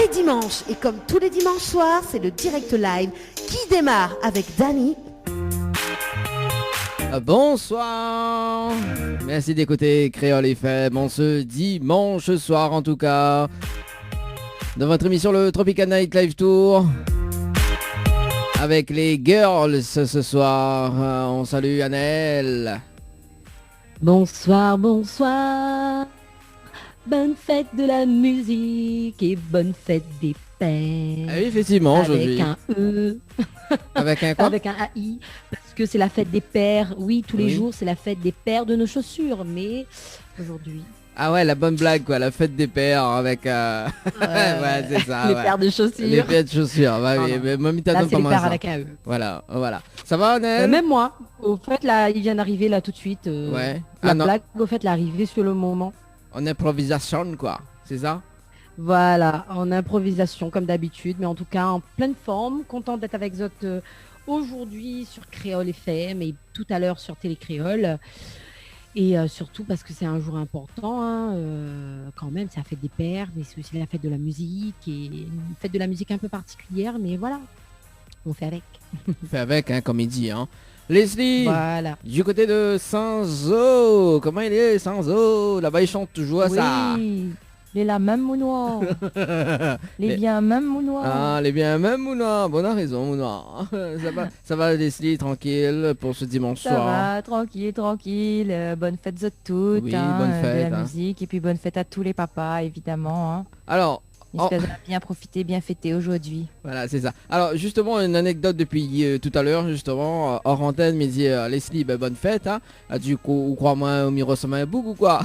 les dimanches. Et comme tous les dimanches soirs, c'est le direct live qui démarre avec Dany. Bonsoir. Merci d'écouter Créole FM en ce dimanche soir en tout cas. Dans votre émission le Tropical Night Live Tour. Avec les girls ce soir. On salue Anaëlle. Bonsoir, bonsoir. Bonne fête de la musique et bonne fête des pères. Ah oui, effectivement, aujourd'hui. Avec un E. Avec un quoi? Avec un AI. Parce que c'est la fête des pères. Oui, tous les jours, c'est la fête des pères de nos chaussures. Mais aujourd'hui... Ah ouais, la bonne blague quoi, la fête des pères avec... ouais, c'est ça. Les paires de chaussures. Les paires de chaussures, bah oui. Mais là, c'est les paires avec un E. Voilà, voilà. Ça va, Anaëlle? Même moi. Au fait, là, il vient d'arriver là tout de suite. Ouais. La blague, au fait, l'arrivée sur le moment. En improvisation quoi, c'est ça? Voilà, en improvisation comme d'habitude, mais en tout cas en pleine forme. Contente d'être avec vous aujourd'hui sur Créole FM et tout à l'heure sur Télé Créole. Et surtout parce que c'est un jour important, hein, quand même, c'est la fête des pères, mais c'est aussi la fête de la musique, et une fête de la musique un peu particulière, mais voilà, on fait avec. On fait avec, hein, comme il dit, hein. Leslie, voilà. Du côté de Sanzo, comment il est Sanzo? Là-bas il chante toujours à ça. Oui, il est là même Mounoir. Les bien même Mounoir. Ah, les bien même Mouna, bon, on a raison Mouna. Ça va Leslie, tranquille pour ce dimanche Ça soir. va, tranquille. Bonne fête à toutes. Oui, bonne fête, de la hein. musique. Et puis bonne fête à tous les papas, évidemment. Hein. Alors, J'espère qu'on a bien profité, bien fêté aujourd'hui. voilà, c'est ça. Alors, justement, une anecdote depuis tout à l'heure, justement, hors antenne, mais dit Leslie, bonne fête, hein. A dit, ou crois-moi, au miro ça m'a boug ou quoi?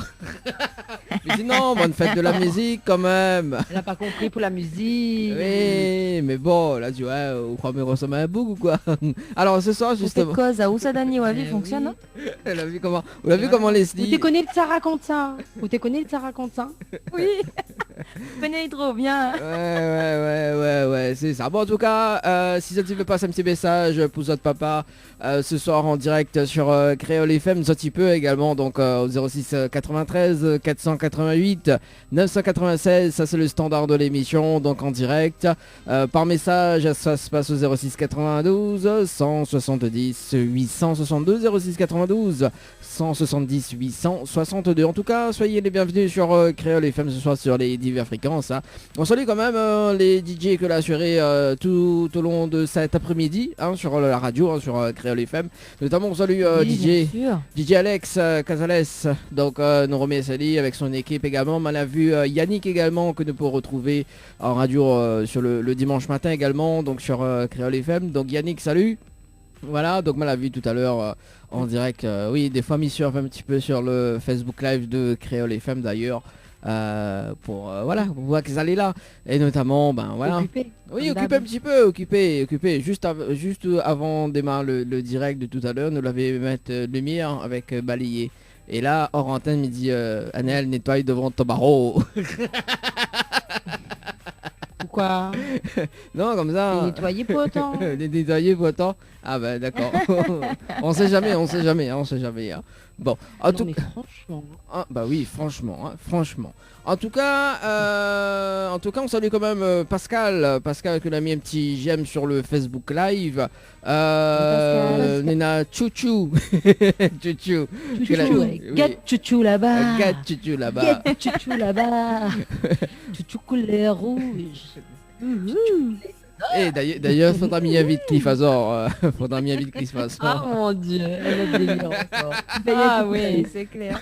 Mais dit non, bonne fête de la musique quand même. Elle n'a pas compris pour la musique. Oui, mais bon, là, tu vois, ou crois-moi, ça m'a boug ou quoi? Alors, ce soir, justement. C'est cause à où ça Dany, ouais, fonctionne. Hein. Elle a vu comment, vous l'avez vu comment Leslie? Vous te connais le ça raconte ça? Vous te connais le ça raconte ça? Oui. Venez trop bien. Ouais, c'est ça. Bon, en tout cas, si ça te veut passer un petit message pour votre papa ce soir en direct sur Créole FM, un petit peu également, donc au 06 93 488 996, ça c'est le standard de l'émission, donc en direct. Par message, ça se passe au 06 92 170 862, 06 92 170 862. En tout cas, soyez les bienvenus sur Créole FM ce soir sur les diverses fréquences. Hein. On salue quand même les DJ que l'a assuré tout au long de cet après-midi hein, sur la radio, hein, sur Créole FM. Notamment on salue DJ Alex Casales, donc nous remercie avec son équipe également. On a vu Yannick également que nous pouvons retrouver en radio sur le dimanche matin également, donc sur Créole FM. Donc Yannick, salut. Voilà, donc on l'a vu tout à l'heure en direct, oui, des fois mis sur un petit peu sur le Facebook Live de Créole FM d'ailleurs, pour voilà, pour voir qu'ils allaient là, et notamment, ben voilà. Occupé. Oui, occupé un petit peu, occupé, juste avant de démarrer le direct de tout à l'heure, nous l'avait mettre lumière avec balayé. Et là, hors antenne, il dit, Anaëlle, nettoie devant ton barreau. Pourquoi? Non, comme ça. Nettoyer pour autant. Nettoyer pour autant. Ah ben d'accord. on sait jamais. Hein. Bon, en tout cas. Franchement. Ah, bah oui, franchement. En tout cas, on salue quand même Pascal que l'a mis un petit j'aime sur le Facebook Live. Nena Chouchou. Chouchou. Get chouchou là-bas. Get chouchou là-bas. Get chouchou là-bas. Chouchou couleur rouge. Et d'ailleurs, faudra m'y inviter Cliff Azor. Faudra m'y inviter Cliff Azor. Ah mon dieu, elle a délire encore. Ah oui, c'est clair.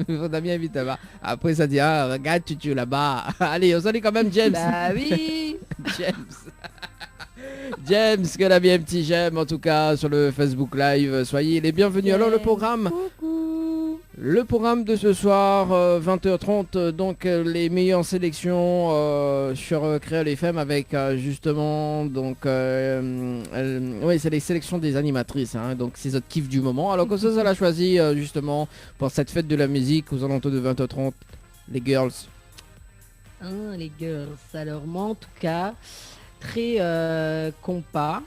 Faudra m'y inviter là-bas. Après ça dit, ah, regarde tu là-bas. Allez, on salue quand même James. Bah oui. James, qu'elle a bien un petit j'aime en tout cas sur le Facebook Live. Soyez les bienvenus. Alors le programme. Coucou. Le programme de ce soir, 20h30, donc les meilleures sélections sur Créole FM avec justement, donc, oui, c'est les sélections des animatrices, hein, donc c'est notre kiff du moment. Alors que ça l'a choisi justement pour cette fête de la musique aux alentours de 20h30, les girls. Hein, les girls, alors moi en tout cas, très compas.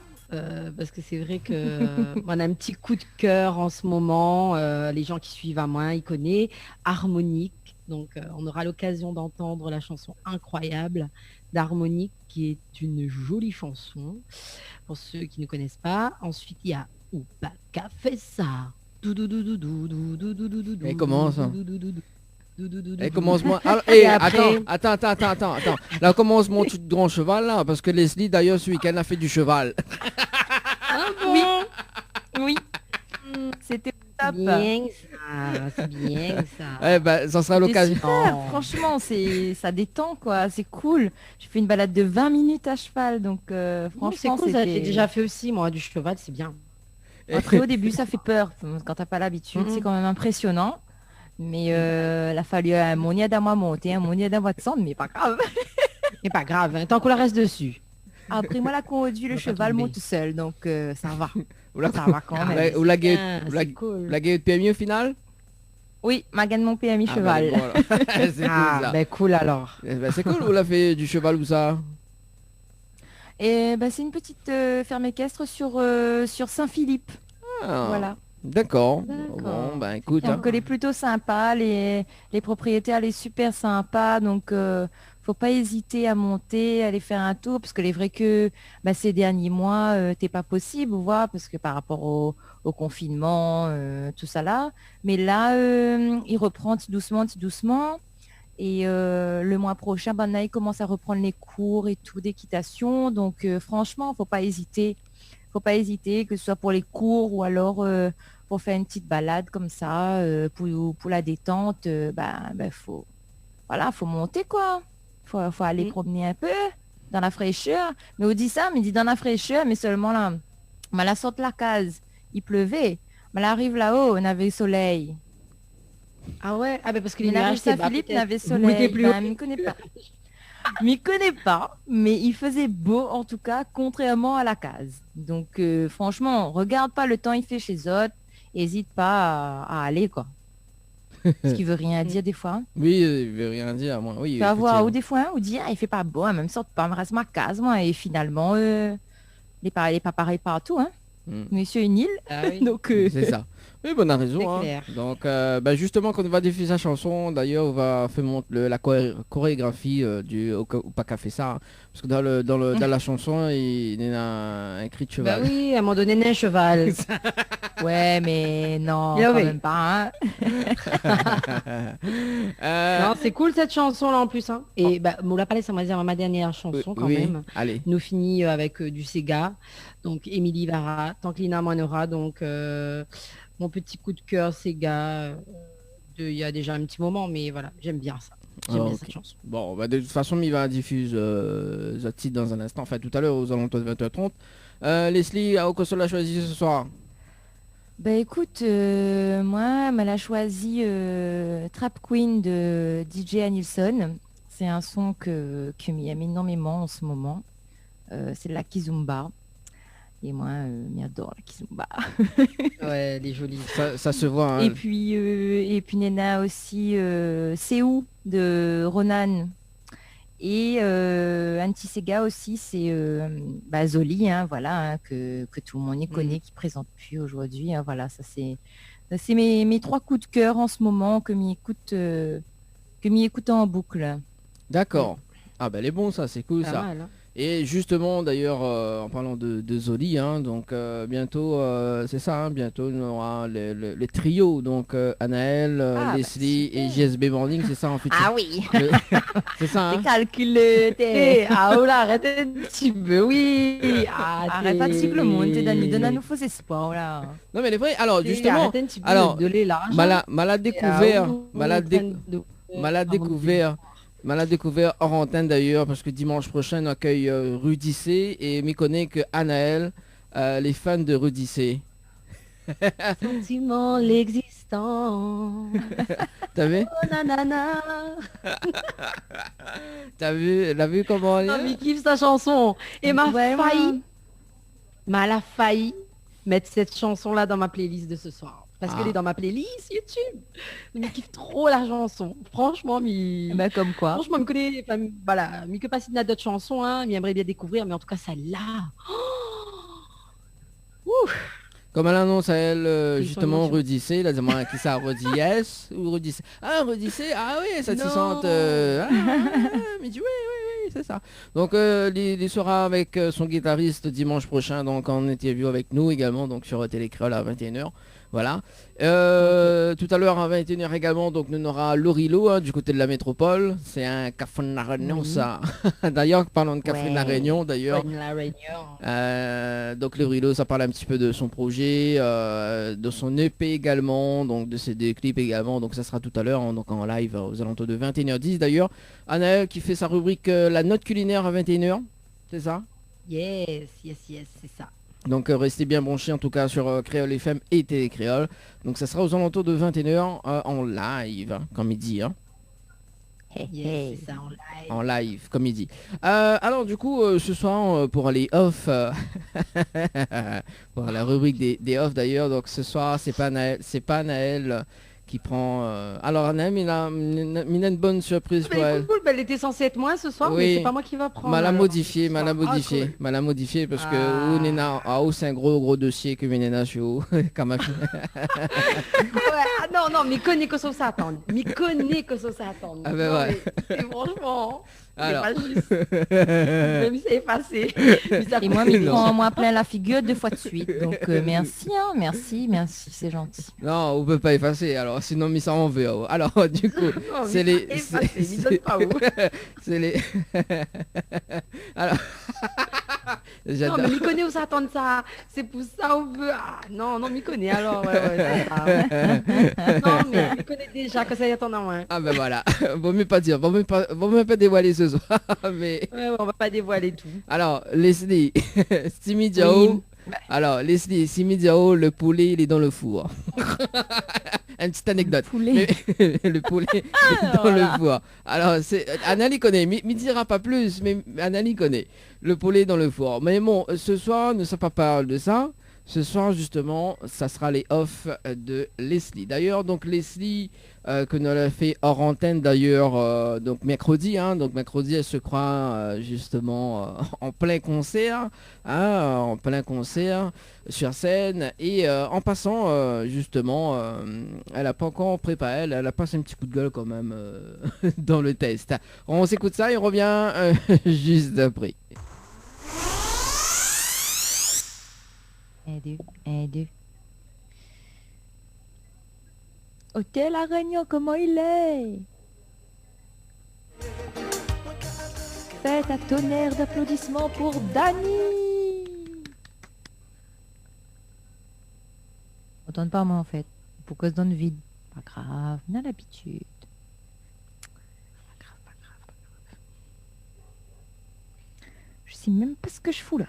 Parce que c'est vrai que on a un petit coup de cœur en ce moment. Les gens qui suivent à moi, ils connaissent Harmonique Donc on aura l'occasion d'entendre la chanson incroyable d'Harmonique, qui est une jolie chanson pour ceux qui ne connaissent pas. Ensuite il y a Upaka fait ça. Elle commence. Elle commence moi. Et après- Attends. Là commence mon tout grand cheval là, parce que Leslie d'ailleurs ce week-end a fait du cheval. Oui. Oui. C'était top. Bien ça, c'est bien ça. Eh ben, ça sera C'était l'occasion. super. Oh. Franchement, ça détend quoi, c'est cool. J'ai fait une balade de 20 minutes à cheval, donc C'est franchement, cool, ça, j'ai c'était... déjà fait aussi moi du cheval, c'est bien. Après, au début, ça fait peur. Quand t'as pas l'habitude, c'est quand même impressionnant. Mais il a fallu un monia d'un mois monter, un monia d'un mois de descendre, mais pas grave. Mais pas grave, hein, tant qu'on la reste dessus. Après, moi, la conduit, le On va pas cheval tomber. monte tout seul, donc ça va. Ou la, Ça va quand même. ou la gueule Ah, ou la- c'est cool. la gueule de PMI au final. Oui, m'a gagné mon PMI Ah, cheval. ben, voilà. C'est cool Ah, ça. ben cool alors. Eh ben, c'est cool, vous l'avez fait du cheval ou ça. Et c'est une petite ferme équestre sur Saint-Philippe. Ah, Voilà. D'accord. D'accord. Bon, ben écoute. Donc elle est plutôt sympa, les propriétaires, elle est super sympa, donc faut pas hésiter à monter, à aller faire un tour, parce que les vrai que ces derniers mois, t'es pas possible, vous voyez, parce que par rapport au confinement, tout ça là. Mais là, il reprend petit doucement. Et le mois prochain, là, il commence à reprendre les cours et tout d'équitation. Donc franchement, faut pas hésiter. Faut pas hésiter, que ce soit pour les cours ou alors pour faire une petite balade comme ça, pour la détente, faut monter quoi. Faut aller promener un peu dans la fraîcheur. Mais on dit ça, mais dit dans la fraîcheur, mais seulement là, la sorte de la case, il pleuvait. Mais là arrive là-haut, on avait soleil. Ah ouais, ah ben parce que Il les nuages, arrive c'est Saint-Philippe, bas, on avait peut-être. Vous mettez soleil. plus haut. M'y connais pas. M'y connais pas, mais il faisait beau en tout cas, contrairement à la case. Donc franchement, regarde pas le temps il fait chez autres, hésite pas à aller quoi. Ce qui veut rien dire des fois. Oui, il veut rien dire, moi. Oui, Tu vas voir, ou effectivement. des fois, ou dire il fait pas beau, hein, même sorte pas, me reste ma case moi, et finalement, il est pas pareil partout, hein. Mm. Monsieur une île, Ah oui. donc C'est ça. Oui, bon, on a C'est raison. Hein. clair. Donc, justement, quand on va diffuser sa chanson, d'ailleurs, on va faire la chorégraphie du Upaka fait ça. Hein. Parce que dans la chanson, il y a un cri de Bah cheval. oui, à un moment donné, un cheval. ouais, mais non, Ah quand oui. même pas, hein. Non, c'est cool cette chanson là en plus. Hein. Et bah, Moula Palais, ça m'a dit ma dernière chanson quand oui, même. allez. Nous finit avec du Sega. Donc Émilie Vara, Tanklina Manora. Donc mon petit coup de cœur Sega. Il y a déjà un petit moment, mais voilà, j'aime bien ça. J'aime Ah, bien ok. cette chanson. Bon, bah, de toute façon, il va diffuser ce titre dans un instant. Enfin, tout à l'heure, aux alentours de 20h30. Leslie, au quoi l'a choisi ce soir? Bah écoute, moi, elle a choisi Trap Queen de DJ Anilson. C'est un son que m'aime énormément en ce moment. C'est de la kizumba. Et moi, m'y adore la kizumba. Ouais, elle est jolie. Ça se voit. Hein. Et puis Nena aussi, C'est où de Ronan. Et Anti-Sega aussi, c'est Zoli, hein, voilà, hein, que tout le monde y connaît, qui présente plus aujourd'hui. Hein, voilà, ça c'est mes trois coups de cœur en ce moment que m'y écoute en boucle. D'accord. Ah, bah, elle est bon, ça, c'est cool, Pas ça. mal, hein. Et justement, d'ailleurs, en parlant de Zoli, hein, donc bientôt, c'est ça, hein, bientôt, on aura le trio, donc Anaël, Leslie et JSB Morning, c'est ça en fait. Ah oui, C'est ça, hein. t'es calculé, Eh, ah oh là, arrêtez un petit peu, oui. arrête pas de dire que le monde, t'es donne à nous faux espoirs, là. Non, mais elle est vraie. Alors, justement, Arrêtez un petit peu alors, de l'élage. malade découvert, malade découvert hors antenne d'ailleurs, parce que dimanche prochain, on accueille Rudissé et m'y connaît que Anaël, les fans de Rudissé. Sentiment l'existant. T'as vu? Oh, nanana. T'as vu comment elle Non, est? mais il kiffe sa chanson. Et m'a Ouais, failli. Mais elle a failli mettre cette chanson-là dans ma playlist de ce soir. Parce qu'elle est dans ma playlist YouTube. Il me kiffe trop la chanson. Franchement, Comme quoi. franchement, il me connaît. Enfin, voilà, mais que pas s'il y a d'autres chansons, hein, il aimerait bien découvrir, mais en tout cas, celle-là. Oh. Ouh. Comme elle annonce à elle, Ils sont justement, émotions. Rudy C, là, demande qui ça, Rudy S ou Rudy C. Ah, Rudy C, ah oui, satisfante. Mais dit oui, oui, oui, c'est ça. Donc, il sera avec son guitariste dimanche prochain, donc en interview avec nous également, donc sur Télé Créole à 21h. Voilà. Tout à l'heure à 21h également, donc on aura Lorilo hein, du côté de la métropole. C'est un café de la Réunion, Oui. ça. D'ailleurs, parlons de café de la Ouais. Réunion, d'ailleurs. Ouais, la Réunion. Donc Lorilo, ça parle un petit peu de son projet, de son EP également, donc de ses deux clips également. Donc ça sera tout à l'heure, hein, donc en live aux alentours de 21h10 d'ailleurs. Anaël qui fait sa rubrique La Note culinaire à 21h, c'est ça? Yes, c'est ça. Donc restez bien branchés en tout cas sur Créole FM et Télé Créole. Donc ça sera aux alentours de 21h en live, hein, comme il dit. Hein. Yes, c'est ça en live. En live, comme il dit. Alors du coup, ce soir, pour les off, pour la rubrique des off d'ailleurs, donc ce soir, c'est pas Naël qui prend... Alors Naël, il a une bonne surprise pour elle. Cool, elle était censée être moi ce soir, Oui. mais c'est pas moi qui va prendre. M'a la alors. modifié, m'a la Ah, modifié, cool. m'a la modifié parce que Ah. Nena, c'est un gros dossier que Nena chez vous, comme Ouais, non, mais connais que ça attend. Mais connais que ça attend. Ah ben Non, ouais. mais c'est franchement, c'est Alors. pas juste. Même si c'est effacé. Mais ça Et moi, fait il plaisir. prend moi plein la figure 2 fois de suite. Donc merci, hein, merci, c'est gentil. Non, on peut pas effacer, alors sinon mais ça en veut. Alors du coup, Non, mais c'est les... ça effacé, mais donne pas où. c'est les... Alors... Non, J'adore. mais m'y connais où ça attend ça. C'est pour ça on veut. Ah, non, m'y connais alors. Ouais, c'est ça. Non, mais m'y connais déjà que ça y attend en moins. Ah ben voilà, vaut mieux pas dire, vaut mieux pas dévoiler ce soir. Mais Ouais, on va pas dévoiler tout. alors, Leslie, Simi Diao. Oui. Alors, Leslie, Simi Diao, le poulet, il est dans le four. Une petite anecdote. Poulet. Le poulet est dans voilà. le four. Alors, Anali connaît, me dira pas plus, mais Anali connaît. Le poulet dans le four. Mais bon, ce soir, ne sommes pas parler de ça. Ce soir, justement, ça sera les off de Leslie. D'ailleurs, donc Leslie, que nous avons fait hors antenne d'ailleurs, donc mercredi. Hein, donc mercredi, elle se croit justement en plein concert. Hein, en plein concert sur scène. Et en passant, justement, elle a pas encore préparé. Elle a passé un petit coup de gueule quand même dans le test. On s'écoute ça et on revient juste après. 1, 2, 1, 2. Hôtel La Réunion, comment il est? Faites un tonnerre d'applaudissements pour Dani. On donne pas moi en fait. Pourquoi se donne vide? Pas grave, on a l'habitude. Pas grave, pas grave, pas grave. Je sais même pas ce que je fous là.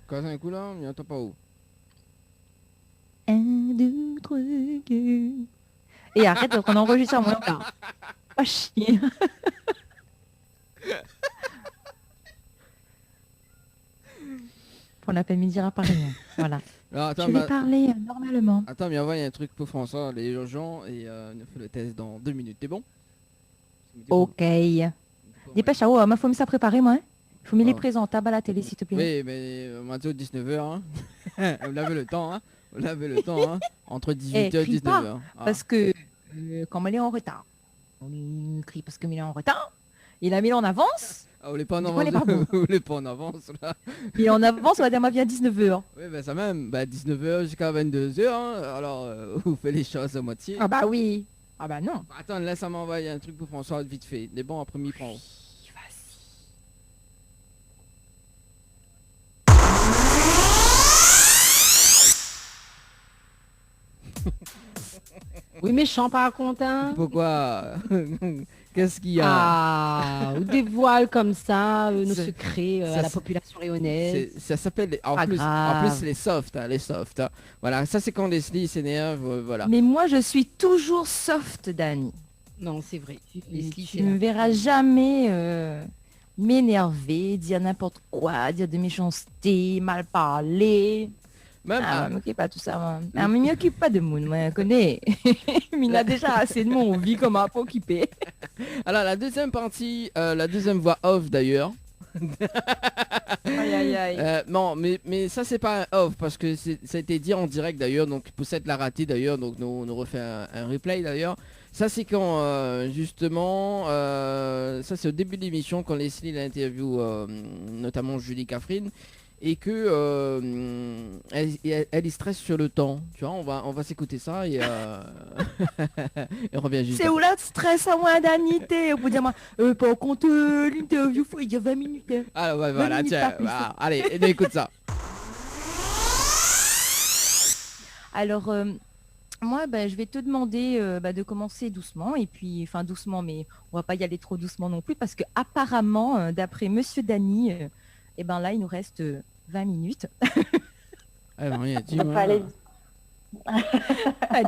Quand c'est un coup là, il entend pas où. 1, 2, 3, 4. Et arrête, on enregistre en même temps. Oh chier. Pour l'après-midi à Paris. Voilà. Alors, attends, Je vais parler normalement. attends, mais envoie un truc pour François, les urgents, et on fait le test dans 2 minutes. T'es bon? Ok. Dépêche, ah ouais, il faut me ça préparer, moi. Il faut me les Oh. présentables à la télé, s'il te plaît. Oui, mais Mathieu, 19h, hein. Vous avez le temps, hein. Vous avez le temps, hein. Entre 18h et crie pas, 19h. Ah. Parce que, comme elle est en retard, on crie parce qu'il est en retard. Il a mis en avance. Ah, vous voulez pas en Du coup, elle est avance? pas bon. Vous voulez pas en avance, là? Il est en avance, madame vient à 19h. Oui, ben ça même. 19h jusqu'à 22h, hein. Alors, vous faites les choses à moitié. Ah bah oui. Ah bah non. Attends, laisse ça m'envoyer un truc pour François, vite fait. Les bons, après, m'y prend. Oui, méchant par contre. Hein. Pourquoi? Qu'est-ce qu'il y a? Ah, ou dévoile comme ça nos C'est- secrets ça à la c'est- population réunionnaise. Ça s'appelle en Pas plus, grave. les softs, hein, les softs. Hein. Voilà, ça c'est quand Leslie s'énerve, voilà. Mais moi, je suis toujours soft, Dani. Non, c'est vrai. Leslie, Tu c'est ne me là. verras jamais m'énerver, dire n'importe quoi, dire de méchanceté, mal parler. Même, Ah, m'occupe pas de tout ça, moi. Ah, mais m'y occupe pas de monde, moi, je connais. Mais il a déjà assez de mon vie comme un peu occupé. alors la deuxième partie, la deuxième voix off d'ailleurs, Aïe, aïe, aïe. Non, mais ça c'est pas un off parce que ça a été dit en direct d'ailleurs, donc Poussette l'a raté d'ailleurs, donc nous refait un replay d'ailleurs. Ça c'est quand justement, ça c'est au début de l'émission quand Leslie l'interview notamment Julie Catherine et que elle y stresse sur le temps. Tu vois, on va s'écouter ça et, et on revient juste. C'est où là de stress à moi d'anité. Vous dire moi, par contre, l'interview, il y a 20 minutes. Ah ouais, 20 voilà, minutes, tiens, pas plus. voilà. Allez, écoute ça. Alors, moi, je vais te demander de commencer doucement. Et puis, enfin doucement, mais on va pas y aller trop doucement non plus. Parce que apparemment, d'après Monsieur Dany, et ben là, il nous reste 20 minutes. Ah, non, rien, On va dis-moi. pas aller-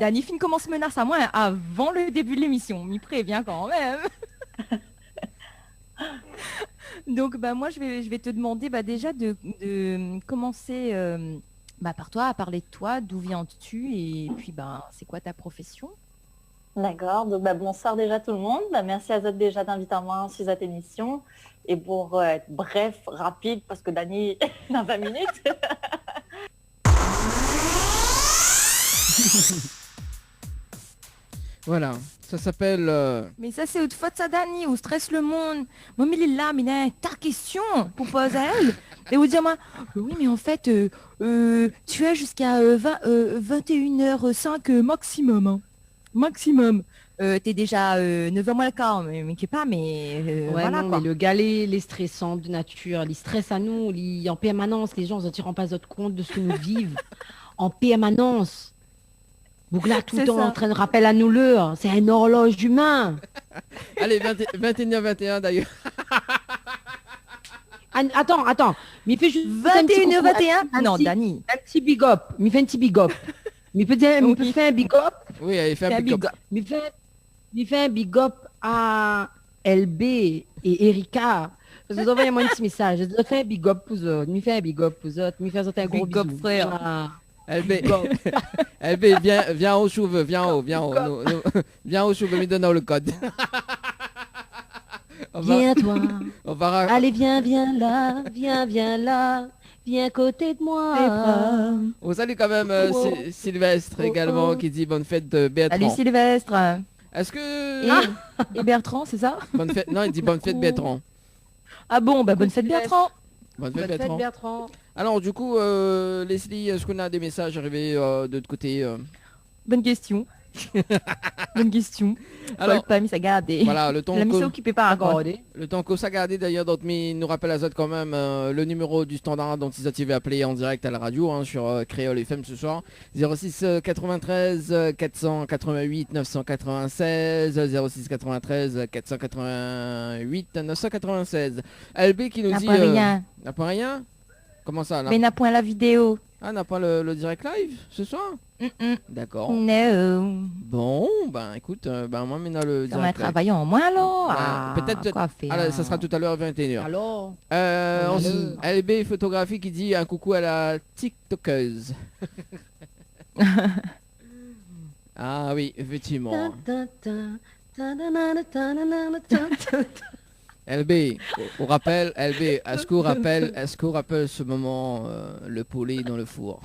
Dany Finn commence menace à moi avant le début de l'émission. M'y prévient quand même. Donc, moi, je vais te demander déjà de commencer par toi, à parler de toi, d'où viens-tu et puis c'est quoi ta profession? D'accord, donc bonsoir déjà tout le monde. Merci à Zot déjà d'inviter moi sur cette émission. Et pour être bref, rapide, parce que Dany dans 20 minutes. Voilà, ça s'appelle. Mais ça, c'est autre faute, ça, Dany, ou stresse le monde. Moi, mais il est là, mais il a ta question pour poser à elle. Et vous dire, moi, oui, mais en fait, tu as jusqu'à 21h05 maximum. Hein. Maximum. T'es déjà 9h moins le quart, mais qui est pas, mais Ouais, voilà non, quoi. mais le galet, les stressants de nature, les stress à nous, en permanence, les gens ne tirant pas d'autre compte de ce que nous vivons en permanence. Donc là, tout le C'est temps ça. en train de rappeler à nous l'heure. C'est une horloge humain. Allez, 21h21 d'ailleurs. Ah, attends. Mais fait juste un petit coucou, 21h21 Non, petit- Dany. un petit big up. Mais fait un petit big up. Mais peut Ok. faire un big up. Oui, allez, fais Fais un un big big up. up. Mais fait un big up à LB et Erika. Parce que vous envoyez moi un petit message. Je dois faire un big up pour eux. Me fait un big up pour eux. Me faire un gros Big up, bisou. frère. Ah. LB, LB, viens au cheveu, viens au. Viens au cheveu, me donne le code. on va, Viens toi. on va ra- Allez, viens là. Viens là. Viens à côté de moi. on salue quand même Sylvestre Oh, également oh. qui dit bonne fête de Salut Bertrand. Sylvestre. Est-ce que Et Bertrand, c'est ça? bonne fête? Non, il dit bonne fête Bertrand. Ah bon, bonne fête Sylvestre. Bertrand. Bonne Bonne fête fête, Bertrand. Bertrand. Alors du coup, Leslie, est-ce qu'on a des messages arrivés de l'autre côté Bonne question. Bonne question. Alors, Alors, pas mis à garder. voilà, le temps La mission que occupée par un grand. Regardez. le temps que ça gardait d'ailleurs, donc mais il nous rappelle à Zod quand même le numéro du standard dont ils activaient appeler en direct à la radio sur Créole FM ce soir 06 93 488 996 06 93 488 996. LB qui nous N'a dit pas rien. n'a pas rien. Comment ça là? Mais n'a point la vidéo. Ah, n'a pas le direct live ce soir? Mm-mm. D'accord. No. Bon, ben écoute, moi maintenant le Ça va direct live. travailler en moins alors. Bah, peut-être- Quoi faire. Ah, ça sera tout à l'heure à 21h. Alors. Ensuite, LB Photographie qui dit un coucou à la TikTokeuse. Ah oui, effectivement. LB, on rappelle, LB, est-ce qu'on rappelle ce moment, le poulet dans le four?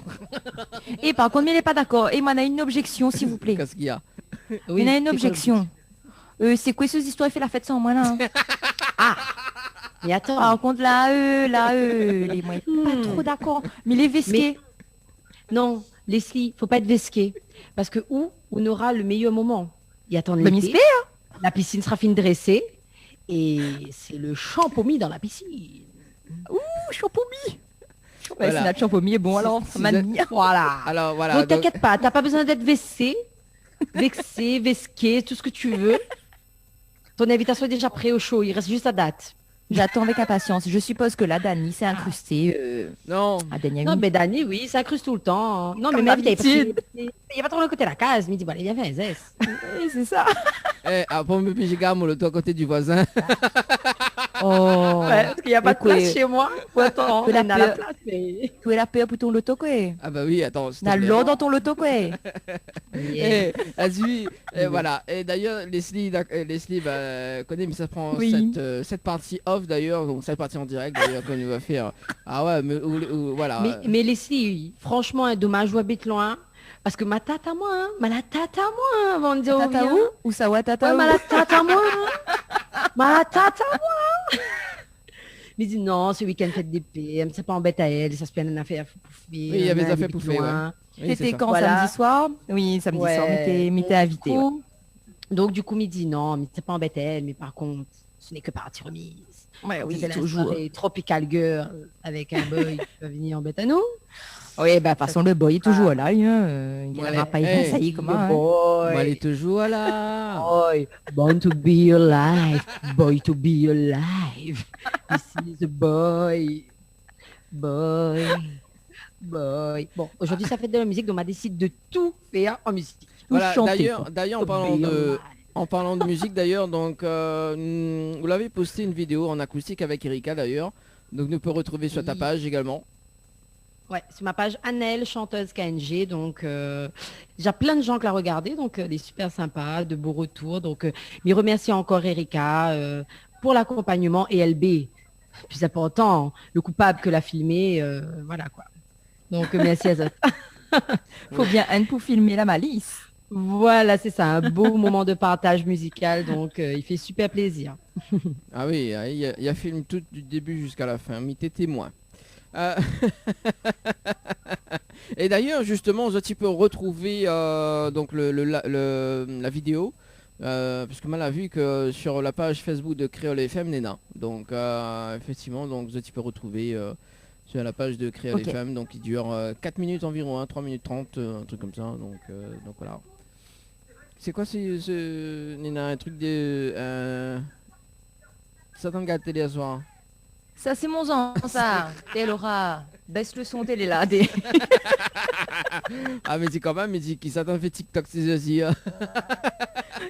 Et par contre, mais il n'est pas d'accord. Et moi, on a une objection, s'il vous plaît. Qu'est-ce qu'il y a? Oui, On a une c'est quoi objection. C'est quoi ces histoires? Il fait la fête sans moi là. Hein. Mais attends. Par contre, les moi, pas trop d'accord. Mais les vesqués. Non, Leslie, faut pas être vesqué. Parce que où on aura le meilleur moment? Il y a ton Bah, Miss été, P, la piscine sera fine dressée et c'est le champomis dans la piscine. Ouh, champomis. Voilà. C'est notre champomis. Bon, alors, Si- mania. Voilà. Alors voilà. Donc t'inquiète pas, t'as pas besoin d'être vexé, vesqué, tout ce que tu veux. Ton invitation est déjà prête au show, il reste juste la date. J'attends avec impatience. Je suppose que là, Dany s'est incrusté Non, à Dany. Non, mais Dany, oui, ça accruse tout le temps. Non, mais Comme ma vie, d'habitude. il va trop le côté de la case, mais il dit, bon, allez, viens, viens, zès. Oui, c'est ça. après me piger gamme le toi à côté du voisin. Oh. Ouais, parce Il n'y a pas de quoi, place chez moi. Ou attends, Que la on a la peur. place, mais... Tu es la peur pour ton loto, quoi. Ah bah oui, attends, s'il te T'as plaît. l'eau dans ton loto, quoi. Eh, Azui, voilà. Et d'ailleurs, Leslie, Leslie connaît, mais ça prend Oui. cette partie off d'ailleurs, donc cette partie en direct d'ailleurs qu'on va faire. Ah ouais, mais voilà. Mais Leslie, franchement, un dommage, je habite loin. Parce que ma tata, moi, hein, la tata, moi, avant de dire Tata viens. où Ou ça va, tata Ouais, où la tata, moi. La tata, moi. Mais dit non, ce week-end fête des PM, c'est pas embête à elle, ça se plaît d'une affaire pouffer. Oui, il y avait des affaires pouffées, ouais. Oui, c'est C'était ça. quand, Voilà. samedi soir? Oui, samedi Ouais. soir, mais t'es invité. Ouais. Donc du coup, il dit non, mais c'est pas embête à elle, mais par contre, ce n'est que partie remise. Ouais, oui, C'est la toujours. soirée Tropical Girl avec un boy qui va venir embêter à nous. Oui, bah, de toute façon, le boy est toujours là. Il Ouais, n'aura pas hey. ça y est, comment The hein. boy. Bah, elle est toujours là. Boy, born to be alive, boy to be alive. This is a boy, boy, boy. Bon, aujourd'hui, ça fait de la musique, donc on décide de tout faire en musique. Tout Voilà, chanter, d'ailleurs, quoi. en parlant de musique d'ailleurs, donc vous l'avez posté une vidéo en acoustique avec Erika d'ailleurs, donc nous peut retrouver sur ta Oui. page également. Ouais, sur ma page Annelle, chanteuse KNG. Donc, déjà plein de gens qui l'ont regardé. Donc, elle est super sympa, de beaux retours. Donc, mais remercie encore Erika pour l'accompagnement et LB. Plus important, le coupable que l'a filmé. Voilà quoi. Donc, merci à ça. Faut bien un pour filmer la malice. Voilà, c'est ça. Un beau moment de partage musical. Donc, il fait super plaisir. Ah oui, il y a film tout du début jusqu'à la fin, mais t'es témoin. Euh, Et d'ailleurs, justement, tu peux retrouver donc la vidéo, puisque moi, l'a vu que sur la page Facebook de Créole FM Nena. Donc, effectivement, donc tu peux retrouver sur la page de Créole Ok. FM, donc qui dure 4 minutes environ, 3 minutes 30, un truc comme ça. Donc voilà. C'est quoi ce Nena, un truc de ça t'en gâte télé à soir. Ça, c'est mon sang, ça. T'es Laura. Baisse le son, t'es là. Ah mais dis quand même, mais dis qui ça t'en fait TikTok c'est aussi.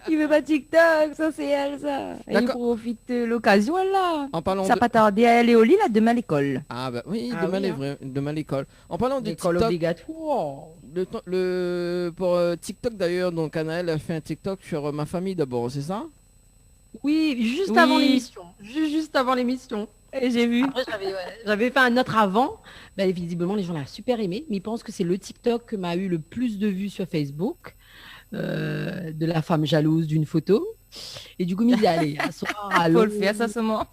Il veut pas TikTok, ça c'est elle, ça. Elle D'accord. profite de l'occasion, elle là. En parlant Ça de... pas tarder à aller au lit, là, demain à l'école. Ah bah oui, Ah demain oui, est hein. vrai, demain l'école. En parlant de L'école TikTok, obligatoire. pour TikTok d'ailleurs, donc Anaël a fait un TikTok sur ma famille d'abord, c'est ça? Oui, juste Oui. avant l'émission. Juste avant l'émission. Et j'ai vu. Après, j'avais fait un autre avant. Ben, visiblement, les gens l'ont super aimé. Mais ils pensent que c'est le TikTok que m'a eu le plus de vues sur Facebook. De la femme jalouse d'une photo. Et du coup, il me dit, allez, à soir, allons, Faut le faire, ça seulement.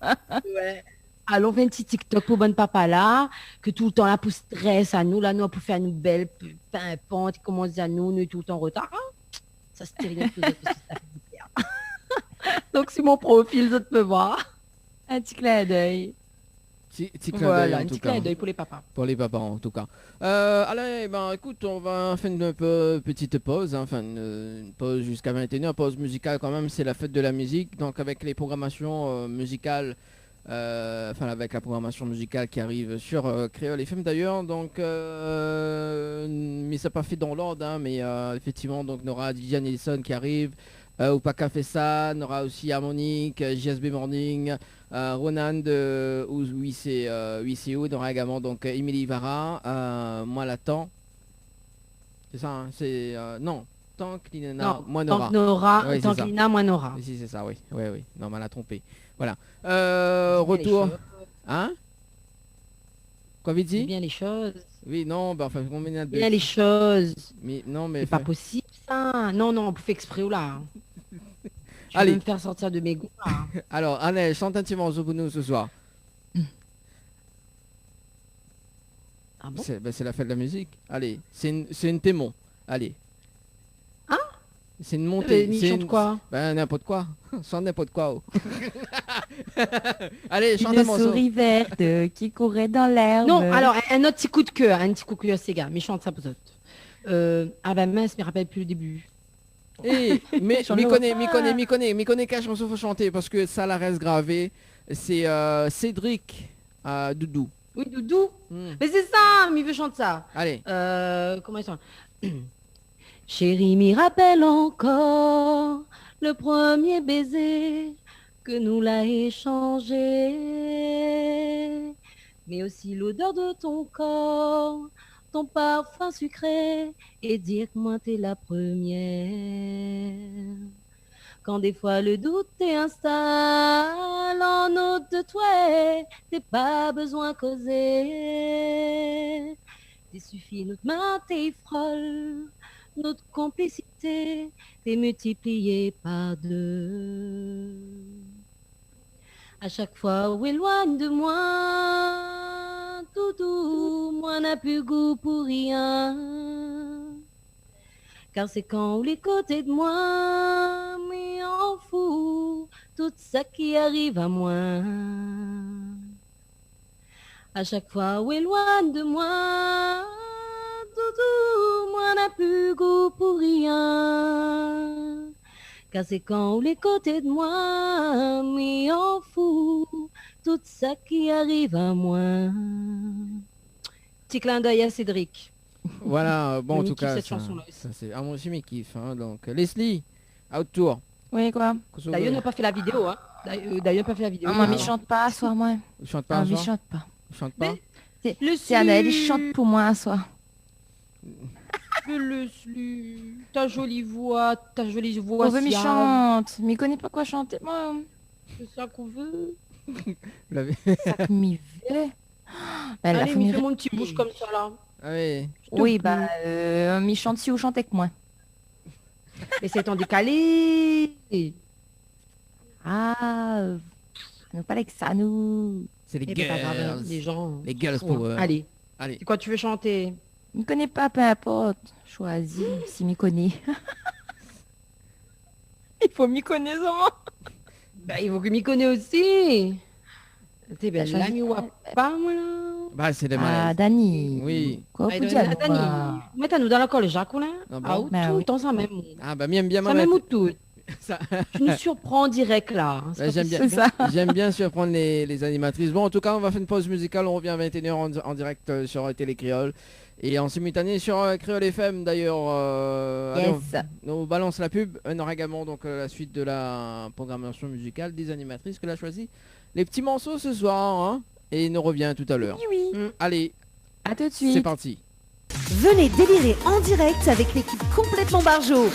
ouais. Allons faire un petit TikTok pour bonne papa là. Que tout le temps là, pour stress à nous. Là, nous, pour faire une belle pimpante. Il commence à nous, est tout le temps en retard. Hein, ça se tire rien que les autres, parce que ça fait plaisir. Donc, sur mon profil, vous peux voir. Un petit clin d'œil. Petit clin d'œil, Voilà, en un tout petit cas. clin d'œil pour les papas. Pour les papas en tout cas. Allez, ben écoute, on va faire une petite pause, hein, enfin une pause jusqu'à 21h, pause musicale quand même, c'est la fête de la musique, donc avec les programmations musicales, enfin avec la programmation musicale qui arrive sur Créole FM d'ailleurs, donc mais ça pas fait dans l'ordre, hein, mais effectivement donc on aura DJ Nelson qui arrive. Opaka Fessa, on aura aussi Harmonique, JSB Morning, Ronan de oui c'est où, on aura également donc Emily Ivara, moi l'attends. C'est ça, hein, c'est non, tant que Lina, Non, moi tant Nora. que Nora, Oui, tant c'est que ça. Lina, moi Nora. Oui, si, c'est ça, oui, oui, oui. Non, mais elle a trompé. Voilà. Dis Retour. bien Hein? Quoi, vite Dis dit? bien les choses. Oui, non, bah enfin, combien de Bien les choses. Mais non, mais C'est pas enfin, possible ça. Non, non, on fait exprès ou là. Tu Allez. veux me faire sortir de mes goûts là. alors, Annelle, chante un petit morceau pour nous ce soir. Ah bon? C'est la fête de la musique. Allez, c'est une témon. Allez. Hein? C'est une montée. Mais c'est chante une- quoi? Ben n'importe quoi. Sans n'importe quoi. Oh. Allez, chante un Une morceau. souris verte qui courait dans l'herbe. Non, alors un autre petit coup de cœur, un petit coup de cœur, c'est gars, mais chante ça pour autres. Ah ben mince, me rappelle plus le début. Eh, mais Chante-le. m'y connaît quelle chanson faut chanter parce que ça la reste gravé. C'est Cédric Doudou. Oui, Doudou. Hmm. Mais c'est ça, mais il veut chanter ça. Allez. Comment ils sont? Chérie, m'y rappelle encore le premier baiser que nous l'a échangé, mais aussi l'odeur de ton corps, ton parfum sucré, et dire que moi t'es la première. Quand des fois le doute t'installe en autre de toi, t'es pas besoin causer. Il suffit notre main t'es frôle, notre complicité t'est multipliée par 2. À chaque fois où éloigne de moi, tout, moi n'a plus goût pour rien. Car c'est quand les côtés de moi, mais en fou, tout ça qui arrive à moi. À chaque fois où éloigne de moi, tout, moi n'a plus goût pour rien. Car c'est quand les côtés de moi, mais en fou, tout ça qui arrive à moi. Petit clin d'œil à Cédric. Voilà, bon en Je tout kiffe cas, cette chanson-là. ça c'est moi aussi mes kiffs. Hein, donc Leslie, out tour. Oui, quoi? Kosovo. D'ailleurs, on n'a pas fait la vidéo, hein. D'ailleurs, pas fait la vidéo. Ah, moi, il chante pas à soir, moi. Il chante pas Ah, un il soir chante pas. Il chante pas. C'est Anaël, il chante pour moi à soir. Leslie, ta jolie voix, On veut, mais Siam. chante. Mais il connaît pas quoi chanter, moi. C'est ça qu'on veut. Vous l'avez- Ça que m'y veut. Elle a Allez, fait mais une fais mon petit bouche comme ça, là. Ah oui. Oui, bah, m'y chante si ou chante avec moi. Et c'est en décalé. Ah, nous pas avec ça, nous. C'est les Eh ben, pas grave, hein, girls. les gens. Les girls power. Allez. Allez. C'est quoi tu veux chanter? Il connaît pas, peu importe. Choisis, s'il m'y connaît. Il faut m'y connaître, vraiment. Bah, il faut que m'y connaisse aussi. T'es belle, T'as là, choisi- m'y vois pas, moi, là. Bah c'est les Ah, malaises. Dani. Oui. Quoi, Allez, vous Dani, dire, Dani, moi. mettez-nous dans la colle, Jacques, là. Ah bon? Ah, ou Bah tout, oui. dans ça même. Ah bah bien Ça moi. même ou tout. Ça- Tu nous surprends en direct, là. C'est Ouais, pas j'aime bien. possible. C'est ça. J'aime bien surprendre les animatrices. Bon, en tout cas, on va faire une pause musicale. On revient à 21h en direct sur Télé Créole. Et en simultané sur Créole FM d'ailleurs. Allez, Yes. on balance la pub. On aura également donc la suite de la programmation musicale des animatrices que l'on a choisi. Les petits morceaux ce soir. Hein, et nous revient tout à l'heure. Oui, oui. Allez, À tout de c'est suite. parti. Venez délirer en direct avec l'équipe complètement barjo.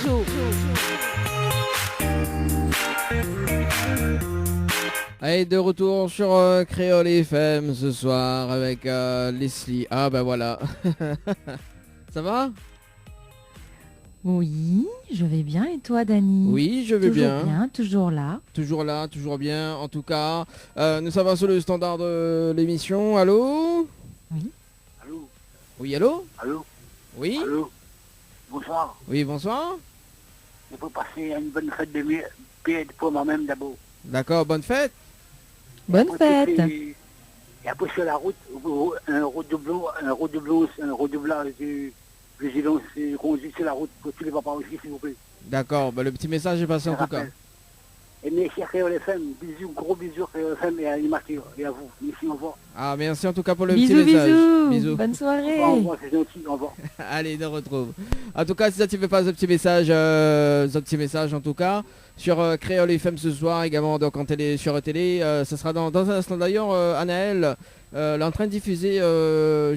Allez, de retour sur Créole FM ce soir avec Leslie. Ah bah voilà. Ça va? Oui, je vais bien. Et toi, Dani? Oui, je vais Toujours bien, toujours là. Toujours là, toujours bien. En tout cas, nous sommes sur le standard de l'émission. Allô? Allô, Oui, allô? allô, Oui? allô, bonsoir. Oui, bonsoir. Il faut passer une bonne fête de paix pour moi-même d'abord. D'accord, bonne fête. Bonne Après, fête. Et après sur la route, un redoublage de vigilance conduit sur la route pour tous les papas aussi, s'il vous plaît. D'accord, bah, le petit message est passé en tout cas. Et merci à Créole FM, bisous, gros bisous à Créole FM et à l'animateur et à vous. Merci, au revoir. Ah, merci en tout cas pour le Bisous, petit message. bisous. Bisous. Bonne soirée. Au revoir, c'est gentil, au revoir. Allez, on retrouve. En tout cas, si ça tu fais pas ce petit message, en tout cas, sur Créole FM ce soir également, donc en télé, sur télé, ce sera dans un instant d'ailleurs, Anaël, elle est en train de diffuser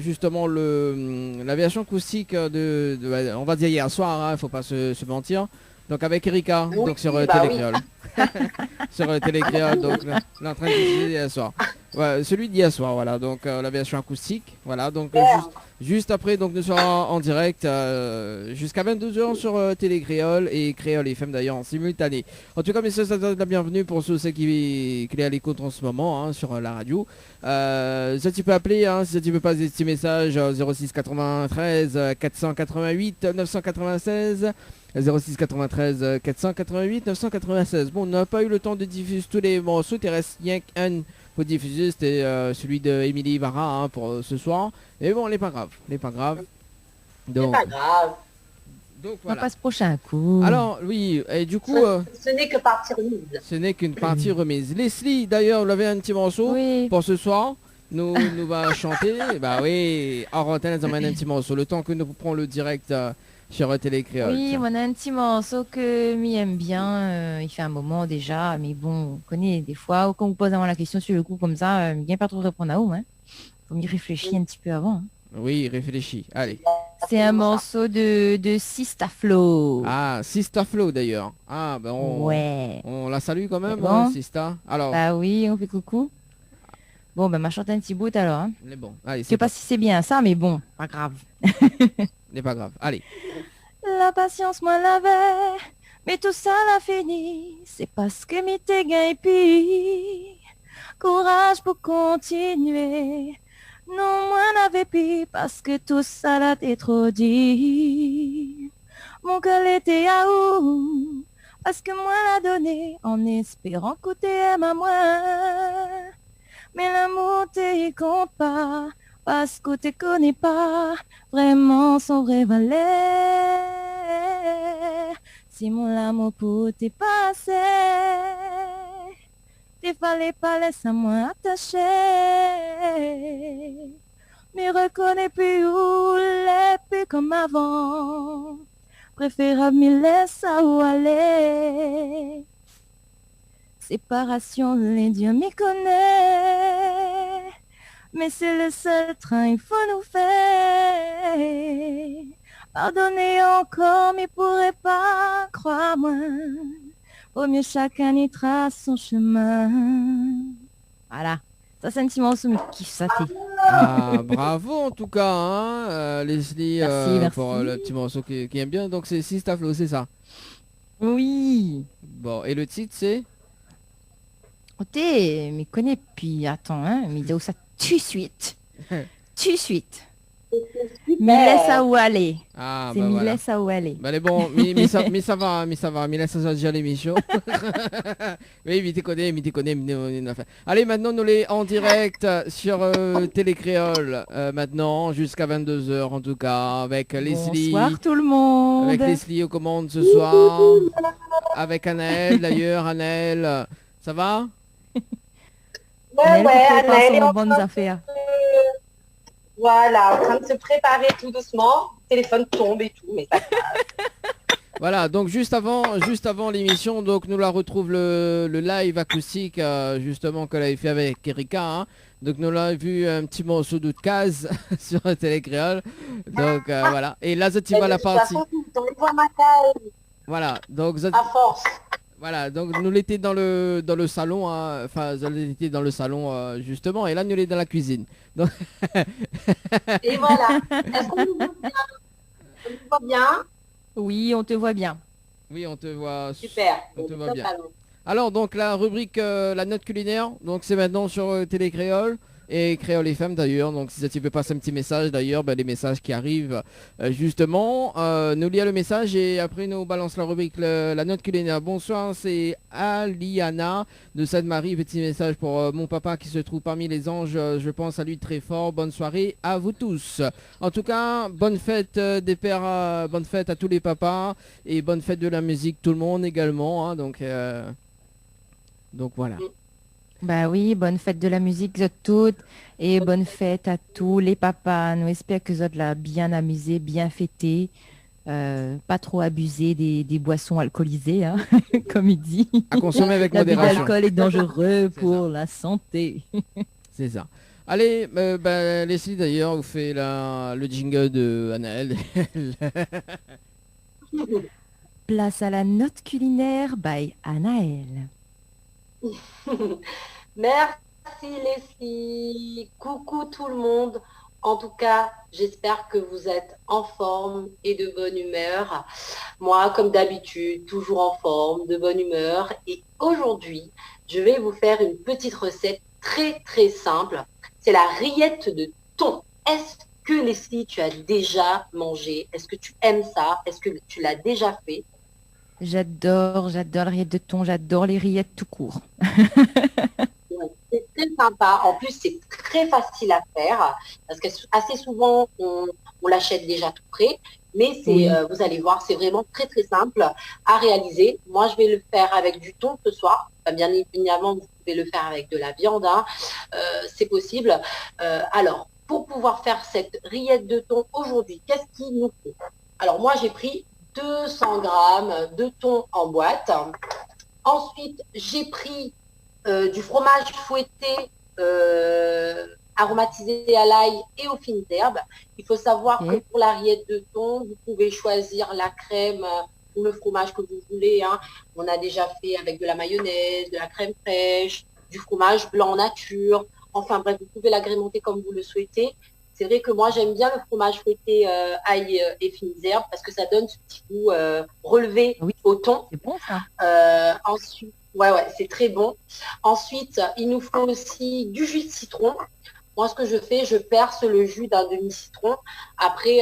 justement la version acoustique on va dire hier soir, il faut pas se mentir. Donc avec Erika, Oui, donc sur bah Télé oui. Créole. Sur Télé Créole, donc là, elle est en train de diffuser hier soir. Ouais, celui d'hier soir, voilà, donc la version acoustique, voilà, donc juste après, donc nous serons en direct jusqu'à 22h sur Télé Créole et Créole FM d'ailleurs en simultané. En tout cas, messieurs, ça donne la bienvenue pour ceux qui est à l'écoute en ce moment hein, sur la radio. Ça tu peux appeler, hein, si tu veux passer des petits messages 06 93 488 996. 06 93 488 996. Bon, on n'a pas eu le temps de diffuser tous les morceaux. Il reste rien qu'un pour diffuser. C'était celui de Émilie Ibarra hein, pour ce soir. Mais bon, il n'est pas grave. Il n'est pas grave. Donc, C'est pas grave. donc On voilà. passe prochain coup. Alors, oui, et du coup, Ce n'est que partie remise. ce n'est qu'une partie remise. Leslie, d'ailleurs, vous avez un petit morceau Oui. pour ce soir. Nous va chanter. Bah oui, hors antenne, elle emmène un petit morceau. Le temps que nous prenons le direct sur Télé Créole. Oui, tiens. on a un petit morceau que m'y aime bien. Il fait un moment déjà, mais bon, on connaît des fois. Quand on vous pose avant la question sur le coup comme ça, il n'y a pas trop répondre à où. Hein. Faut m'y réfléchir un petit peu avant. Hein. Oui, réfléchis. Allez. C'est un morceau de Sista Flo. Ah, Sista Flo d'ailleurs. Ah, ben Ouais. on la salue quand même, C'est bon Sista. Alors, Bah oui, on fait coucou. Bon, ben, m'a chanté un petit bout alors. Hein. on est bon. Allez, Je sais pas si c'est bien ça, mais bon, pas grave. n'est pas grave. Allez. La patience, moi, l'avais, mais tout ça l'a fini. C'est parce que m'y t'es gain et puis courage pour continuer. Non, moi, n'avais plus parce que tout ça l'a t'est trop dit. Mon cœur était à où? Parce que moi l'a donné en espérant que t'aimes à moi. Mais l'amour t'y compte pas parce que tu connais pas vraiment son vrai valeur. Si mon amour pour t'es passé, t'es fallait pas laisser moi attaché. Mais reconnais plus où l'est plus comme avant. Préférable me laisse à où aller. Séparation, l'Indien m'y connaît. Mais c'est le seul train il faut nous faire. Pardonnez encore, mais pourrait pas, crois-moi. Au mieux chacun y trace son chemin. Voilà. Ça c'est un petit morceau, mais kiffe ça t'es. Ah, bravo en tout cas, hein, Leslie, Merci. pour le petit morceau qui aime bien. Donc c'est Sista Flo, c'est ça. Oui. Bon, et le titre c'est Oh, t'es, mais connais, puis attends, hein, mais où ça tout de suite. Tout de suite. Mais laisse à où aller. Ah, C'est bah mais voilà. laisse à où aller. Bah, elle est bon, mais ça va, mais laisse ça déjà l'émission. Oui, mais t'es connais. Allez, maintenant nous les en direct sur Télé Créole, maintenant jusqu'à 22 h en tout cas, avec Leslie. Bonsoir tout le monde. Avec Leslie aux commandes ce soir. Avec Anaël d'ailleurs, Anaël. Ça va? Anaël, Ouais, faut pas Anaël est son en bonnes train affaires. voilà, en train de se préparer tout doucement. Le téléphone tombe et tout, mais ça. Voilà, donc juste avant l'émission, donc nous la retrouve le live acoustique justement qu'elle avait fait avec Erika. Hein. Donc nous l'avons vu un petit morceau de case sur Télé Créole. Donc voilà. Et là, tu vas la partie. Dans les voies matin, Voilà. Donc à force. voilà. Donc nous l'étions dans le salon. Hein. Enfin, elle était dans le salon justement. Et là, nous l'étions dans la cuisine. Donc Et voilà. Est-ce qu'on nous voit bien? On nous voit bien? Oui, on te voit bien. oui, on te voit. Super. On te Donc, voit top, bien. alors. Alors donc la rubrique la note culinaire, donc c'est maintenant sur Télé Créole et Créole FM d'ailleurs. Donc si tu veux passer un petit message d'ailleurs, les messages qui arrivent justement, nous lire le message et après nous balance la rubrique la note culinaire. Bonsoir, c'est Aliana de Sainte-Marie, petit message pour mon papa qui se trouve parmi les anges, je pense à lui très fort. Bonne soirée à vous tous. En tout cas, bonne fête des pères, bonne fête à tous les papas et bonne fête de la musique tout le monde également. Hein, donc voilà. Bah oui, bonne fête de la musique, vous toutes. Et bonne fête à tous les papas. Nous espérons que vous êtes là bien amusés, bien fêtés. Pas trop abusé des boissons alcoolisées, hein, comme il dit. À consommer avec L'abus modération. d'alcool est dangereux C'est pour la santé. C'est ça. Allez, Leslie d'ailleurs vous fait le jingle de Anaël. Place à la note culinaire by Anaël. Merci Leslie. Coucou tout le monde. En tout cas, j'espère que vous êtes en forme et de bonne humeur. Moi, comme d'habitude, toujours en forme, de bonne humeur. Et aujourd'hui, je vais vous faire une petite recette très très simple. C'est la rillette de thon. Est-ce que Leslie, tu as déjà mangé? Est-ce que tu aimes ça? Est-ce que tu l'as déjà fait? J'adore la rillette de thon, j'adore les rillettes tout court. C'est très sympa. En plus, c'est très facile à faire parce qu'assez souvent, on l'achète déjà tout prêt. Mais Oui. vous allez voir, c'est vraiment très très simple à réaliser. Moi, je vais le faire avec du thon ce soir. Bien évidemment, vous pouvez le faire avec de la viande. Hein. C'est possible. Alors, pour pouvoir faire cette rillette de thon aujourd'hui, qu'est-ce qu'il nous faut? Alors moi, j'ai pris 200 grammes de thon en boîte. Ensuite, j'ai pris du fromage fouetté aromatisé à l'ail et aux fines herbes. Il faut savoir que pour la rillette de thon, vous pouvez choisir la crème ou le fromage que vous voulez. Hein. On a déjà fait avec de la mayonnaise, de la crème fraîche, du fromage blanc nature. Enfin bref, vous pouvez l'agrémenter comme vous le souhaitez. C'est vrai que moi, j'aime bien le fromage fouetté ail et fines herbes parce que ça donne ce petit goût relevé au thon. C'est bon ça. Ensuite, ouais, c'est très bon. Ensuite, il nous faut aussi du jus de citron. Moi, ce que je fais, je perce le jus d'un demi-citron. Après,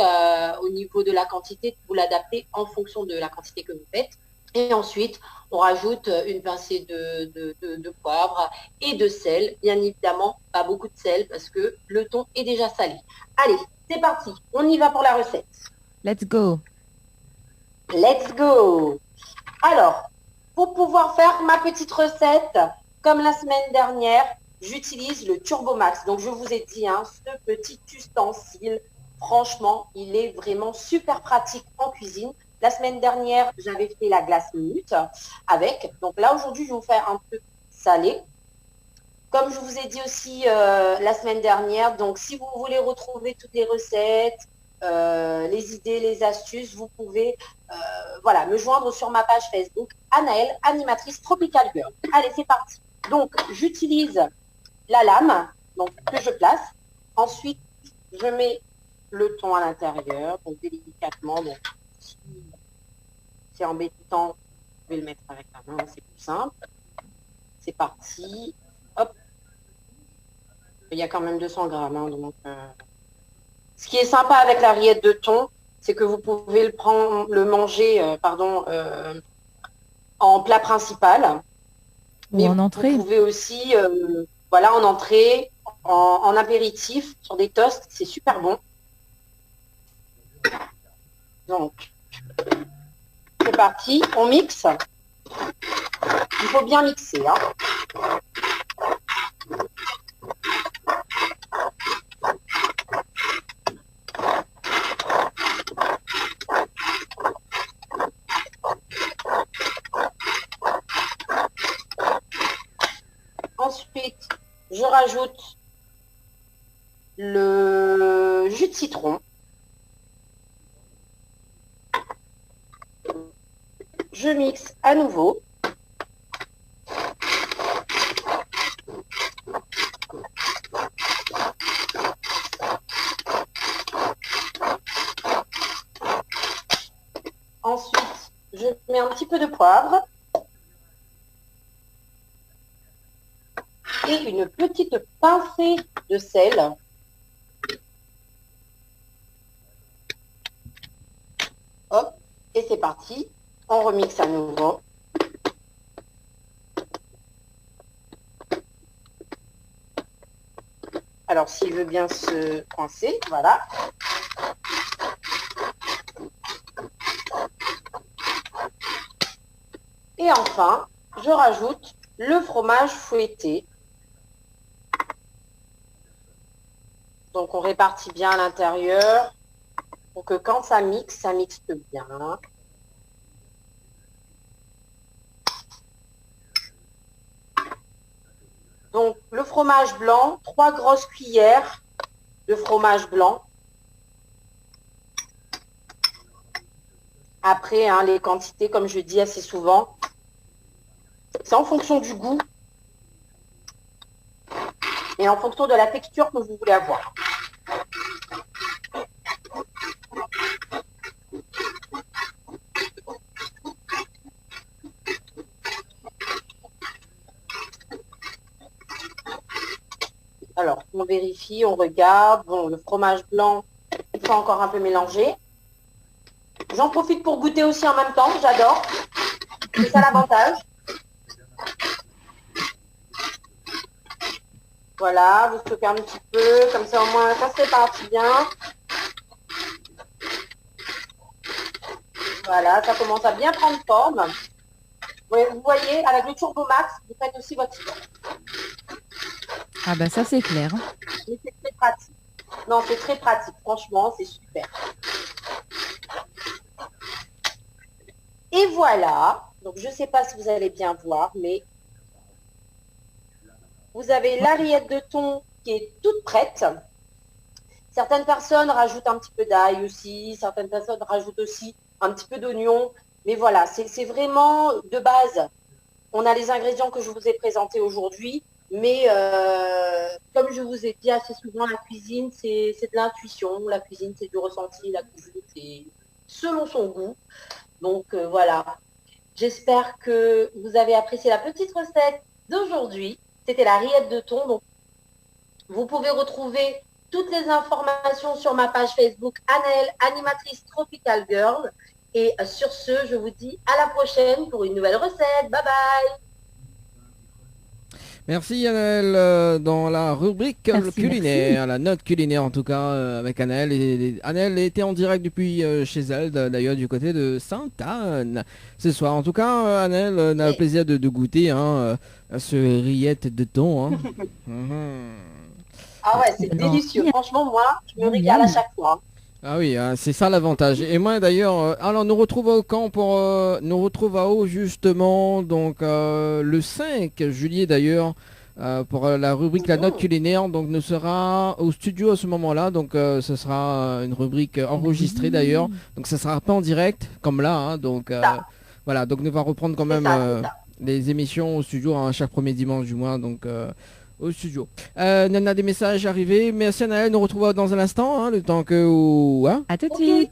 au niveau de la quantité, vous l'adaptez en fonction de la quantité que vous faites. Et ensuite, on rajoute une pincée de poivre et de sel. Bien évidemment, pas beaucoup de sel parce que le thon est déjà salé. Allez, c'est parti. On y va pour la recette. Let's go. Let's go. Alors, pour pouvoir faire ma petite recette, comme la semaine dernière, j'utilise le Turbomax. Donc, je vous ai dit, hein, ce petit ustensile, franchement, il est vraiment super pratique en cuisine. La semaine dernière, j'avais fait la glace minute avec. Donc là, aujourd'hui, je vais vous faire un peu salé. Comme je vous ai dit aussi la semaine dernière, donc si vous voulez retrouver toutes les recettes, les idées, les astuces, vous pouvez voilà, me joindre sur ma page Facebook, Anaëlle, animatrice Tropical Girl. Allez, c'est parti. Donc, j'utilise la lame donc, que je place. Ensuite, je mets le thon à l'intérieur, donc délicatement. Donc, si c'est embêtant, je vais le mettre avec la main, c'est plus simple. C'est parti. Hop. Il y a quand même 200 grammes. Hein, donc, ce qui est sympa avec la rillette de thon, c'est que vous pouvez le manger en plat principal. Ou en entrée. Vous pouvez aussi, voilà, en entrée, en apéritif, sur des toasts, c'est super bon. Donc, c'est parti, on mixe. Il faut bien mixer. Hein. Ensuite, je rajoute le jus de citron. Je mixe à nouveau. Ensuite, je mets un petit peu de poivre. Et une petite pincée de sel. Hop, et c'est parti. On remixe à nouveau. Alors, s'il veut bien se coincer, voilà. Et enfin, je rajoute le fromage fouetté. Donc, on répartit bien à l'intérieur pour que quand ça mixe bien. Donc, le fromage blanc, 3 grosses cuillères de fromage blanc. Après, hein, les quantités, comme je dis assez souvent, c'est en fonction du goût et en fonction de la texture que vous voulez avoir. Alors, on vérifie, on regarde. Bon, le fromage blanc, il faut encore un peu mélanger. J'en profite pour goûter aussi en même temps, j'adore. C'est ça l'avantage. Voilà, vous stockez un petit peu, comme ça au moins ça se répartit bien. Voilà, ça commence à bien prendre forme. Vous voyez, avec le Turbomax, vous faites aussi votre sport. Ah bah ça c'est clair. Mais c'est très pratique. Non, c'est très pratique, franchement, c'est super. voilà. Donc, je ne sais pas si vous allez bien voir, mais vous avez la rillette de thon qui est toute prête. Certaines personnes rajoutent un petit peu d'ail aussi. Certaines personnes rajoutent aussi un petit peu d'oignon. Mais voilà, c'est vraiment de base. On a les ingrédients que je vous ai présentés aujourd'hui. Mais comme je vous ai dit assez souvent, la cuisine, c'est de l'intuition. La cuisine, c'est du ressenti. La cuisine, c'est selon son goût. Donc voilà. J'espère que vous avez apprécié la petite recette d'aujourd'hui. C'était la rillette de thon. Donc, vous pouvez retrouver toutes les informations sur ma page Facebook Anaëlle, animatrice Tropical Girl. Et sur ce, je vous dis à la prochaine pour une nouvelle recette. Bye bye. Merci Anaëlle, dans la rubrique culinaire, la note culinaire en tout cas, avec Anaëlle. Anaëlle était en direct depuis chez elle, d'ailleurs du côté de Sainte-Anne ce soir. En tout cas, Anaëlle on a le plaisir de goûter ce rillette de thon. Hein. Ah ouais, c'est délicieux. Franchement, moi, je me régale à chaque fois. Ah oui, hein, c'est ça l'avantage. Et moi d'ailleurs, alors nous retrouvons quand pour nous retrouve à Haut justement, donc le 5 juillet d'ailleurs, pour la rubrique La Note Culinaire. Donc nous sera au studio à ce moment-là, donc ce sera une rubrique enregistrée d'ailleurs. Donc ça sera pas en direct comme là, hein, donc voilà, donc nous va reprendre quand même les émissions au studio hein, chaque premier dimanche du mois, donc au studio. On a des messages arrivés. Merci Anaëlle, nous retrouvons dans un instant, hein, le temps que... Hein À tout de suite.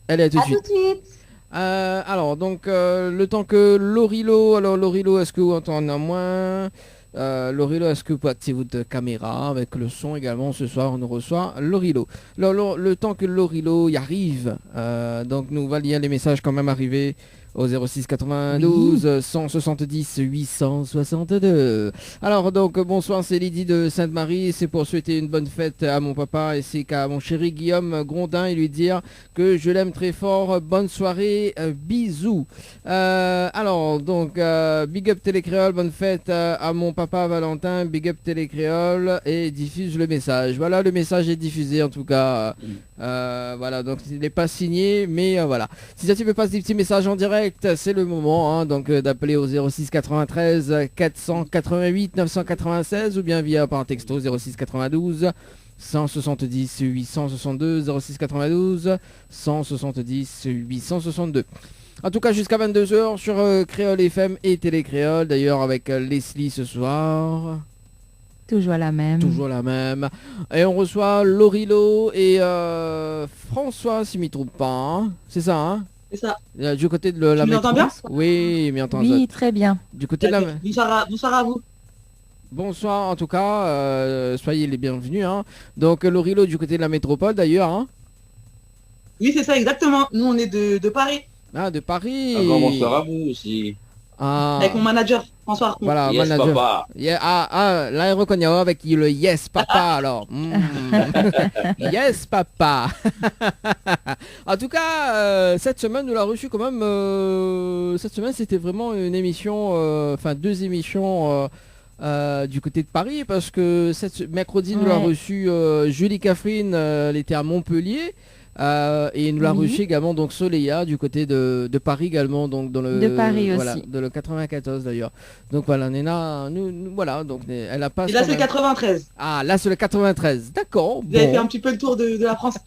Allez, à tout de suite. Tout de suite. Alors, donc, le temps que Lorilo... Alors, Lorilo, est-ce que vous entendez moins Lorilo, est-ce que vous pouvez activer votre caméra avec le son également ce soir, on nous reçoit Lorilo. Le temps que Lorilo y arrive, donc nous va lire les messages quand même arrivés au 06 92 170 862. Alors donc bonsoir, c'est Lydie de Sainte-Marie, c'est pour souhaiter une bonne fête à mon papa et c'est qu'à mon chéri Guillaume Grondin et lui dire que je l'aime très fort. Bonne soirée, bisous. Alors donc big up Télécréole, bonne fête à mon papa Valentin, big up Télécréole et diffuse le message. Voilà, le message est diffusé en tout cas. Voilà, donc il n'est pas signé, mais voilà. Si ça tu peux passer des petits messages en direct, c'est le moment hein, donc d'appeler au 06 93 488 996 ou bien via par texto 06 92 170 862 06 92 170 862. En tout cas jusqu'à 22h sur Créole FM et Télécréole, d'ailleurs avec Leslie ce soir. Toujours la même. Toujours la même. Et on reçoit Lorilo et François, si je ne me trompe pas. Hein. C'est ça, hein? C'est ça. Du côté de la m'entends bien? Oui, mais entend. Oui, très bien. Du côté de la... Bonsoir à vous. Bonsoir, en tout cas, soyez les bienvenus. Hein. Donc Lorilo du côté de la métropole d'ailleurs. Hein. Oui, c'est ça, exactement. Nous, on est de Paris. Ah, de Paris. Bonsoir à vous aussi. Avec mon manager, François Arcon. Voilà, Yes, manager. papa. Yeah, là, il reconnaît avec le yes, papa, alors. Yes, papa. En tout cas, cette semaine, nous l'a reçu quand même. Cette semaine, c'était vraiment une émission, enfin, deux émissions du côté de Paris, parce que mercredi, nous l'a reçu Julie Catherine, elle était à Montpellier. Et il nous l'a reçu également donc Soleya du côté de Paris également, donc dans le de Paris voilà, aussi, de le 94 d'ailleurs. Donc voilà, Nena, nous voilà, donc elle a pas. Et là c'est le 93. Ah là c'est le 93, d'accord. Vous avez fait un petit peu le tour de la France.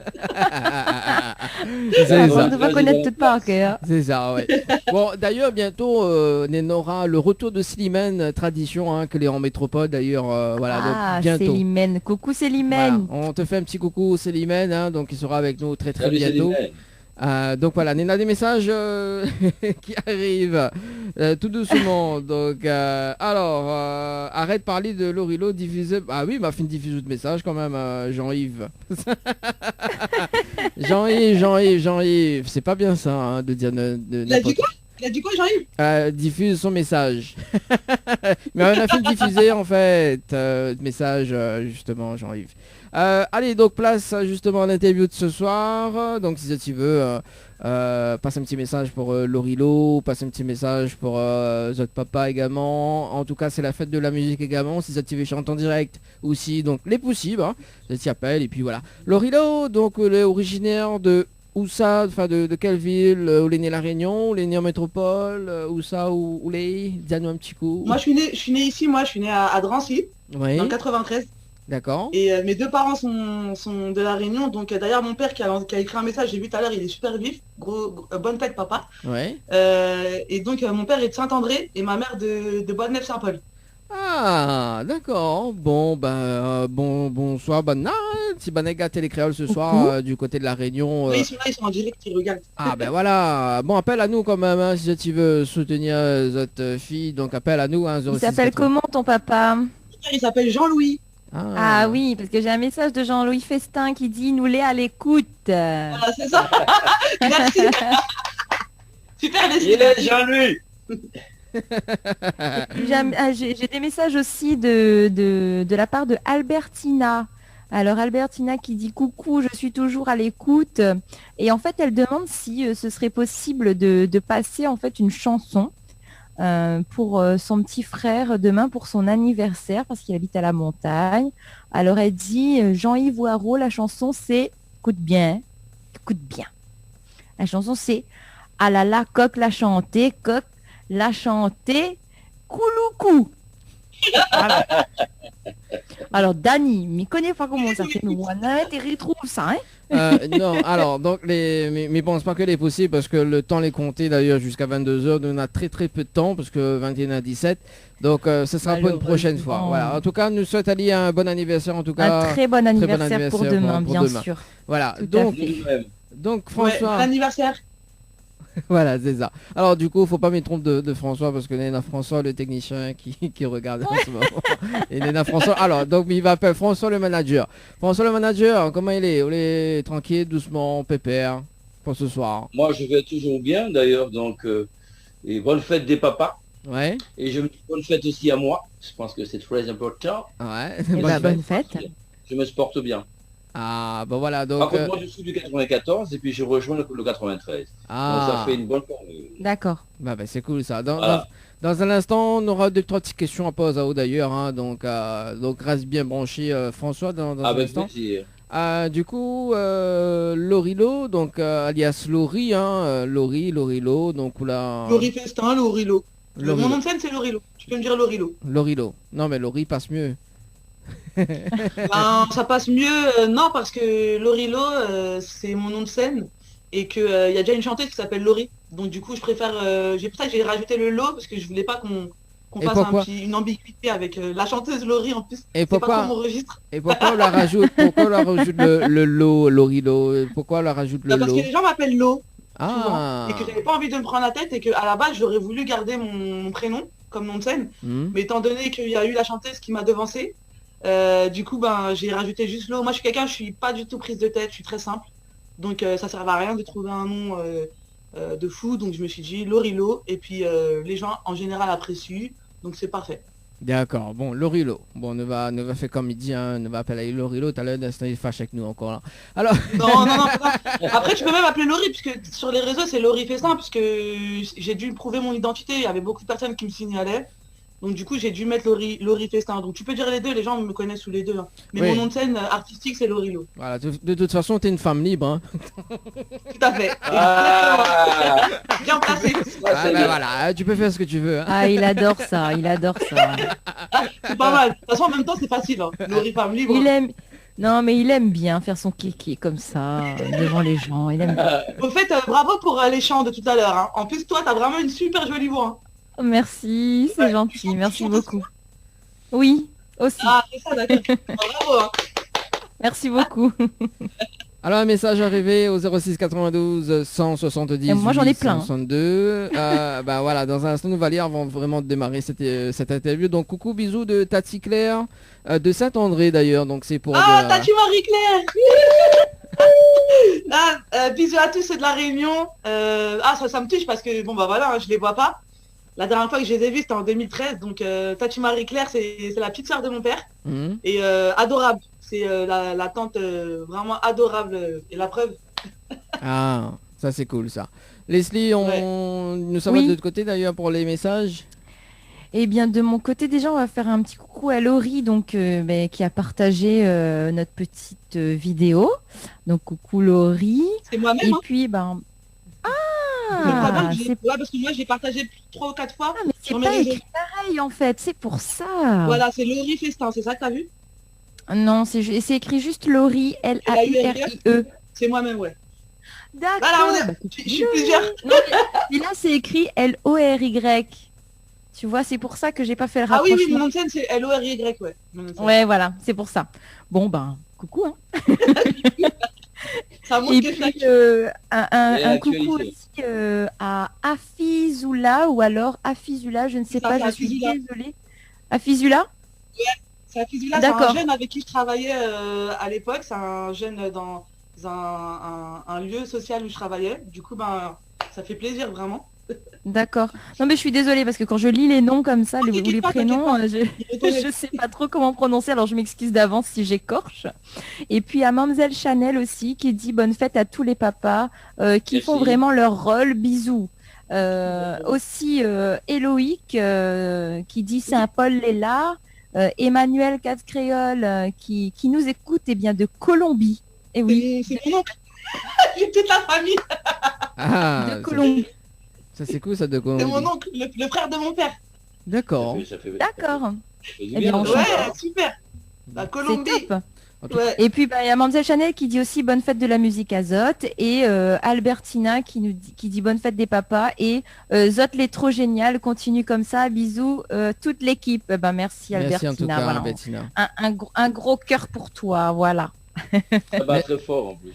C'est ça. On va connaître tout par cœur. C'est ça, ouais. Bon, d'ailleurs bientôt Nena aura le retour de Slimane, tradition hein, que les en métropole d'ailleurs. Voilà, donc bientôt. Célimène, coucou Célimène. Voilà. On te fait un petit coucou Célimène, hein, donc il sera avec nous très Salut, bientôt. Donc voilà, on a des messages qui arrivent tout doucement. Donc alors, arrête de parler de Lorilo diffusé. Ah oui, m'a fait une diffusion de messages quand même, Jean-Yves. Jean-Yves, c'est pas bien ça hein, de dire Il a dit quoi? Il a dit quoi, Jean-Yves? Diffuse son message. Mais on a fait diffuser en fait message justement, Jean-Yves. Allez, donc place justement à l'interview de ce soir. Donc si tu veux, passe un petit message pour Lorilo, passe un petit message pour Zot Papa également. En tout cas, c'est la fête de la musique également. Si tu veux chanter en direct aussi, donc les possibles. Hein, tu appelles et puis voilà. Lorilo, donc elle est originaire de où ça, enfin de quelle ville, où est né La Réunion, où est né en métropole, où ça, où les, dis-nous un petit coup. Moi, je suis né ici, moi, je suis né à Drancy, Oui, dans le 93. d'accord. Et mes deux parents sont de La Réunion. Donc, d'ailleurs, mon père qui a écrit un message, j'ai vu tout à l'heure, il est super vif. Bonne tête, papa. Ouais. Et donc, mon père est de Saint-André et ma mère de Bonne-Neuf-Saint-Paul. Ah, d'accord. Bon, bonsoir, bonne nuit. Si Banega Télécréole ce soir du côté de La Réunion. Oui, ils sont là, ils sont en direct, ils regardent. Ah ben voilà. Bon, appelle à nous quand même hein, si tu veux soutenir notre fille. Donc appelle à nous. Hein, Il s'appelle comment ton papa? Mon père, il s'appelle Jean-Louis. Ah oui, parce que j'ai un message de Jean-Louis Festin qui dit nous l'est à l'écoute. Voilà, c'est ça. Merci. Super, les Il est Jean-Louis. J'ai des messages aussi de la part de Albertina. Alors Albertina qui dit coucou, je suis toujours à l'écoute. Et en fait, elle demande si ce serait possible de passer en fait une chanson pour son petit frère demain pour son anniversaire parce qu'il habite à la montagne. Alors elle dit Jean-Yves Waro, la chanson c'est écoute bien. La chanson c'est ah là là, coq l'a chanté, coq l'a chanté, couloucou. Alors Dani, mais connais pas comment ça fait nous, tu retrouves ça, hein? Non, alors, donc, mais bon, c'est pas que les possibles parce que le temps les compté d'ailleurs jusqu'à 22h, on a très très peu de temps parce que 21 à 17, donc ce sera pour une prochaine fois. Voilà. En tout cas, nous souhaitons Ali un bon anniversaire en tout cas. Un très bon anniversaire pour demain, bien sûr. Voilà, Tout donc François. Ouais, bon anniversaire. Voilà, c'est ça. Alors du coup, faut pas me tromper de François parce que Néna François, le technicien qui regarde en ce moment. Et Néna François, alors donc il m'appelle François le manager. François le manager, comment il est? On est tranquille, doucement, pépère pour ce soir. Moi, je vais toujours bien d'ailleurs, donc et bonne fête des papas. Ouais. Et je me dis bonne fête aussi à moi. Je pense que c'est très important. Ouais. Bonne fête. Je me porte bien. Ah, bah voilà, donc... Par contre, moi, je suis du 94 et puis je rejoins le 93. Ah. Donc, ça fait une bonne formule. D'accord. Bah, c'est cool ça. Voilà. Dans un instant, on aura deux, trois petites questions à poser à vous d'ailleurs. Hein, donc reste bien branché François dans un Avec instant. plaisir. Du coup, Lorilo, donc alias Lori, hein, Lorilo, donc là... Laurie Festin, Lorilo. Mon nom de scène, c'est Lorilo. Tu peux me dire Lorilo. Lorilo. Non, mais Lori passe mieux. Ben, ça passe mieux, non, parce que Lorilo, c'est mon nom de scène et qu'il y a déjà une chanteuse qui s'appelle Laurie. Donc du coup, je préfère... j'ai pour ça que j'ai rajouté le lo parce que je voulais pas qu'on fasse une ambiguïté avec la chanteuse Laurie en plus. Et pourquoi, pas trop mon registre. Et pourquoi on la rajoute, le lo, Lorilo? Pourquoi on la rajoute le parce lo? que les gens m'appellent Lo. Ah. Et que j'avais pas envie de me prendre la tête et qu'à la base, j'aurais voulu garder mon prénom comme nom de scène. Mais étant donné qu'il y a eu la chanteuse qui m'a devancé, du coup, ben, j'ai rajouté juste Lo. Moi, je suis pas du tout prise de tête, je suis très simple. Donc, ça sert à rien de trouver un nom de fou. Donc, je me suis dit Lorilo. Et puis, les gens, en général, apprécient. Donc, c'est parfait. D'accord, bon, Lorilo. Bon, ne va faire comme il dit, hein, ne va appeler Lorilo. Tout à l'heure, il fâche avec nous encore là. Alors... Non. Après, tu peux même appeler Laurie, puisque sur les réseaux, c'est Laurie Festin, puisque j'ai dû prouver mon identité. Il y avait beaucoup de personnes qui me signalaient. Donc du coup, j'ai dû mettre Laurie Festin. Donc tu peux dire les deux, les gens me connaissent sous les deux. Hein. Mais oui. mon nom de scène artistique, c'est Lorilo. Voilà, de toute façon, tu es une femme libre. Hein. Tout à fait. Bien placé. Voilà, tu peux faire ce que tu veux. Hein. Ah, il adore ça. C'est pas mal. De toute façon, en même temps, c'est facile. Hein. Laurie femme libre. Non, mais il aime bien faire son kéké comme ça, devant les gens. Il aime bien. Au fait, bravo pour les chants de tout à l'heure. Hein. En plus, toi, t'as vraiment une super jolie voix. Hein. Merci, c'est gentil, merci beaucoup. Oui, aussi. Ah, c'est ça, d'accord. Bravo. Hein. Merci beaucoup. Alors, un message arrivé au 06 92 170 moi, j'en ai plein. 62. Bah voilà, dans un instant, nous va lire avant vraiment de démarrer cette interview. Donc, coucou, bisous de Tati Claire, de Saint-André d'ailleurs. Donc, c'est pour... Tati Marie-Claire. Bisous à tous ceux de la Réunion. Ça me touche parce que, bon, bah voilà, hein, je les vois pas. La dernière fois que je les ai vus, c'était en 2013. Donc, Tati Marie-Claire, c'est la petite sœur de mon père. Et adorable. C'est la tante vraiment adorable. Et la preuve. Ah, ça c'est cool ça. Leslie, nous sommes de l'autre côté d'ailleurs pour les messages. Eh bien, de mon côté, déjà, on va faire un petit coucou à Laurie, donc, qui a partagé notre petite vidéo. Donc, coucou Laurie. C'est moi-même. Et Hein. puis, ben... Ouais, parce que moi, j'ai partagé 3 ou 4 fois. Ah, mais c'est sur mes pas réseaux. écrit pareil, en fait. C'est pour ça. Voilà, c'est Laurie Festin, c'est ça que t'as vu? Non, c'est écrit juste Laurie, Laurie. C'est moi-même, ouais. D'accord. Voilà, je suis plusieurs. Non, mais là, c'est écrit Lory. Tu vois, c'est pour ça que j'ai pas fait le Ah oui, rapprochement. oui, mon nom de scène, c'est Lory, ouais. Mon nom de scène. Ouais, voilà, c'est pour ça. Bon, ben, coucou, hein. Ça montre Et que puis, ça- un coucou aussi à Afizula, ou alors Afizula, je ne sais Ça, pas, c'est je suis Afizula. désolée. Afizula? C'est Afizula, c'est un jeune avec qui je travaillais à l'époque. C'est un jeune dans un lieu social où je travaillais. Du coup, ben, ça fait plaisir, vraiment. D'accord. Non mais je suis désolée parce que quand je lis les noms comme ça, ou les t'inquiète pas, prénoms, t'inquiète je sais pas trop comment prononcer, alors je m'excuse d'avance si j'écorche. Et puis à Mamzelle Chanel aussi qui dit bonne fête à tous les papas qui font vraiment leur rôle, bisous. Aussi Héloïque qui dit Saint-Paul Léla, Emmanuel Cascréole qui nous écoute bien de Colombie. Et oui. C'est mon oncle. J'ai toute la famille. Ah, De Colombie. Ça c'est cool ça de C'est Colombie. mon oncle, le frère de mon père. D'accord. D'accord. Eh bien, on Ouais, chante. super. La Colombie. C'est top. Ouais. Et puis il y a Mamzelle Chanel qui dit aussi bonne fête de la musique à Zot et Albertina qui dit bonne fête des papas et Zot les trop génial, continue comme ça, bisous toute l'équipe. Ben merci Albertina. Merci en tout cas, voilà. Albertina. Un gros cœur pour toi, voilà. Ça va très fort en plus.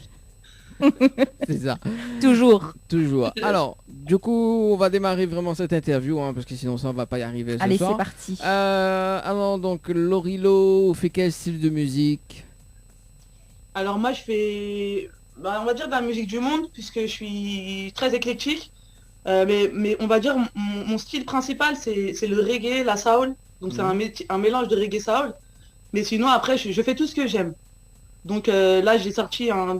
C'est ça. Toujours. Toujours. Alors, du coup, on va démarrer vraiment cette interview, hein, parce que sinon ça on va pas y arriver ce Allez, soir. c'est parti. Alors, donc, Lorilo fait quel style de musique? Alors moi je fais, on va dire de la musique du monde puisque je suis très éclectique. Mais on va dire mon style principal c'est le reggae, la soul. Donc c'est un mélange de reggae soul. Mais sinon après je fais tout ce que j'aime. Donc là j'ai sorti un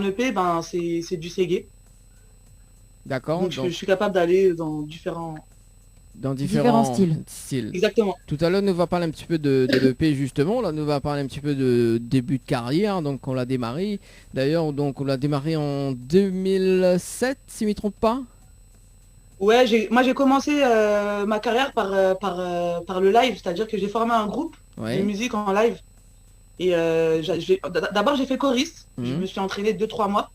EP, c'est du reggae. D'accord. Donc je suis capable d'aller dans différents styles. Exactement. Tout à l'heure, nous va parler un petit peu de l'EP justement. Là, nous va parler un petit peu de début de carrière. Donc, on l'a démarré. D'ailleurs, donc on l'a démarré en 2007, si je ne me trompe pas. Ouais, moi j'ai commencé ma carrière par le live, c'est-à-dire que j'ai formé un groupe de musique en live. Et d'abord j'ai fait choriste. Je me suis entraîné 2-3 mois.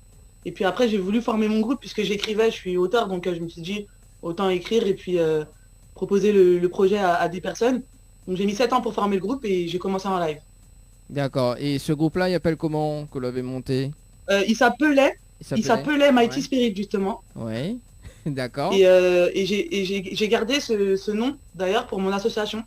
Et puis après j'ai voulu former mon groupe puisque j'écrivais, je suis auteur, donc je me suis dit autant écrire et puis proposer le projet à des personnes. Donc j'ai mis 7 ans pour former le groupe et j'ai commencé en live. D'accord. Et ce groupe-là, il appelle comment que vous l'avez monté? Il s'appelait Mighty Spirit justement. Oui. D'accord. Et j'ai gardé ce nom d'ailleurs pour mon association.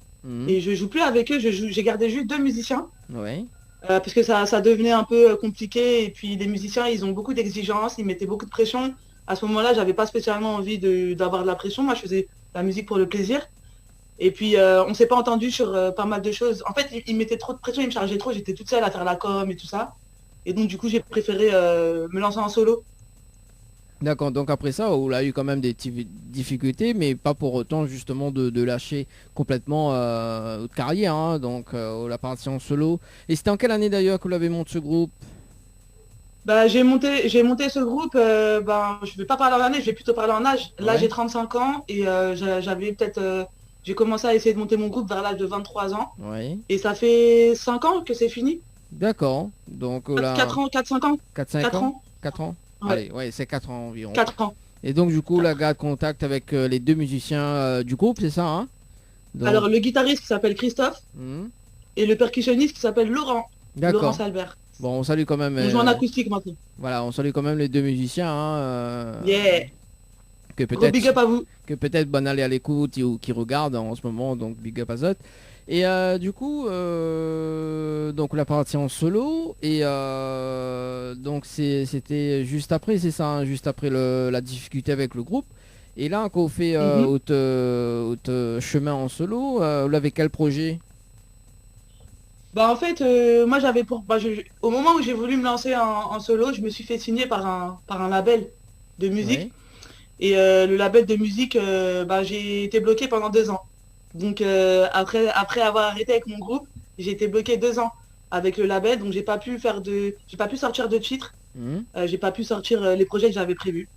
Et je joue plus avec eux, j'ai gardé juste 2 musiciens. Oui. Parce que ça devenait un peu compliqué et puis les musiciens ils ont beaucoup d'exigences, ils mettaient beaucoup de pression. À ce moment-là, j'avais pas spécialement envie d'avoir de la pression, moi je faisais la musique pour le plaisir. Et puis on s'est pas entendu sur pas mal de choses. En fait, ils mettaient trop de pression, ils me chargeaient trop, j'étais toute seule à faire la com et tout ça. Et donc du coup, j'ai préféré me lancer en solo. D'accord, donc après ça, on a eu quand même des difficultés, mais pas pour autant justement de lâcher complètement votre carrière, hein, donc on l'a parti en solo. Et c'était en quelle année d'ailleurs que vous l'avez monté ce groupe? J'ai monté ce groupe, je vais pas parler en année, je vais plutôt parler en âge. Là j'ai 35 ans et j'avais peut-être j'ai commencé à essayer de monter mon groupe vers l'âge de 23 ans. Oui. Et ça fait 5 ans que c'est fini. D'accord, donc là... 4-5 ans. 4 ans. 4 ans. Ouais. Allez, ouais, c'est 4 ans environ. 4 ans. Et donc du coup, la garde contact avec les 2 musiciens du groupe, c'est ça, hein? Donc... Alors le guitariste qui s'appelle Christophe et le percussionniste qui s'appelle Laurent. D'accord. Laurent Salbert. Bon, on salue quand même... On joue en acoustique maintenant. Voilà, on salue quand même les 2 musiciens, hein, Yeah. Que peut-être... Big up à vous. Que peut-être aller à l'écoute ou qui regardent en ce moment, donc big up à Zot. Et du coup, donc la partie en solo, et donc c'était juste après, c'est ça, hein, juste après la difficulté avec le groupe. Et là, quand on fait autre chemin en solo, vous l'avez quel projet? En fait, moi j'avais au moment où j'ai voulu me lancer en solo, je me suis fait signer par un label de musique. Ouais. Et le label de musique, j'ai été bloqué pendant 2 ans. Donc après avoir arrêté avec mon groupe, j'ai été bloqué 2 ans avec le label, donc j'ai pas pu sortir de titres, j'ai pas pu sortir les projets que j'avais prévus.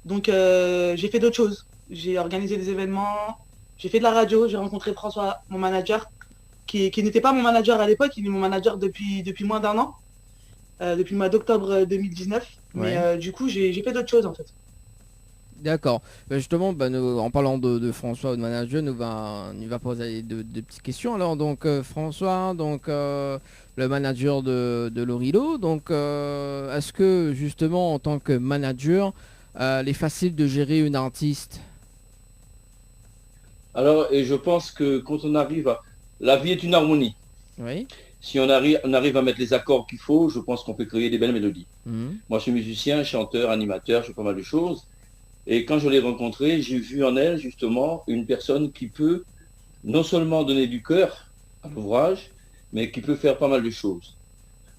Donc j'ai fait d'autres choses. J'ai organisé des événements, j'ai fait de la radio, j'ai rencontré François, mon manager, qui n'était pas mon manager à l'époque, il est mon manager depuis moins d'1 an, depuis le mois d'octobre 2019. Ouais. Mais du coup, j'ai fait d'autres choses en fait. D'accord. Justement, en parlant de François, de manager, on va poser de petites questions. Alors, donc François, donc le manager de Lorilo. Donc, est-ce que justement, en tant que manager, il est facile de gérer une artiste? Alors, et je pense que quand on arrive à... La vie est une harmonie. Oui. Si on arrive à mettre les accords qu'il faut, je pense qu'on peut créer des belles mélodies. Moi, je suis musicien, chanteur, animateur, je fais pas mal de choses. Et quand je l'ai rencontrée, j'ai vu en elle, justement, une personne qui peut non seulement donner du cœur à l'ouvrage, mais qui peut faire pas mal de choses.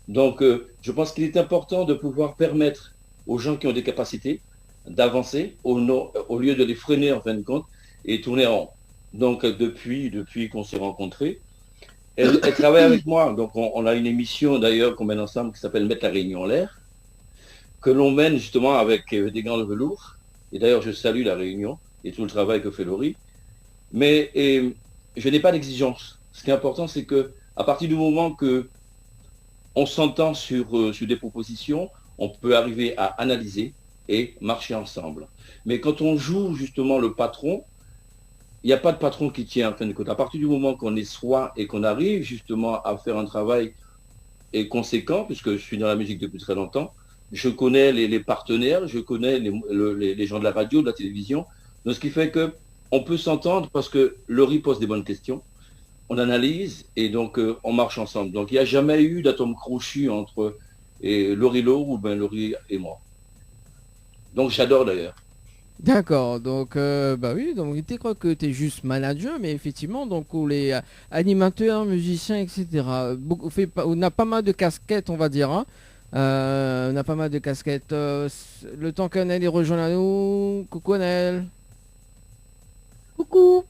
Donc, je pense qu'il est important de pouvoir permettre aux gens qui ont des capacités d'avancer au lieu de les freiner, en fin de compte, et tourner en rond. Donc, depuis qu'on s'est rencontrés, elle travaille avec moi. Donc, on a une émission, d'ailleurs, qu'on mène ensemble, qui s'appelle Mettre la Réunion en l'air, que l'on mène justement avec des gants de velours. Et d'ailleurs, je salue la Réunion et tout le travail que fait Laurie. Mais je n'ai pas d'exigence. Ce qui est important, c'est que à partir du moment que on s'entend sur des propositions, on peut arriver à analyser et marcher ensemble. Mais quand on joue justement le patron, il n'y a pas de patron qui tient en fin de compte. À partir du moment qu'on est soi et qu'on arrive justement à faire un travail conséquent, puisque je suis dans la musique depuis très longtemps, je connais les partenaires, je connais les gens de la radio, de la télévision. Donc, ce qui fait qu'on peut s'entendre parce que Laurie pose des bonnes questions, on analyse et donc on marche ensemble. Donc, il n'y a jamais eu d'atome crochu entre Lorilo ou Laurie et moi. Donc, j'adore d'ailleurs. D'accord, donc oui, donc tu crois que tu es juste manager, mais effectivement, donc pour les animateurs, musiciens, etc. On a pas mal de casquettes, on va dire, hein. On a pas mal de casquettes. Le temps qu'Annelle est rejoint à nous. Coucou Annelle. Coucou.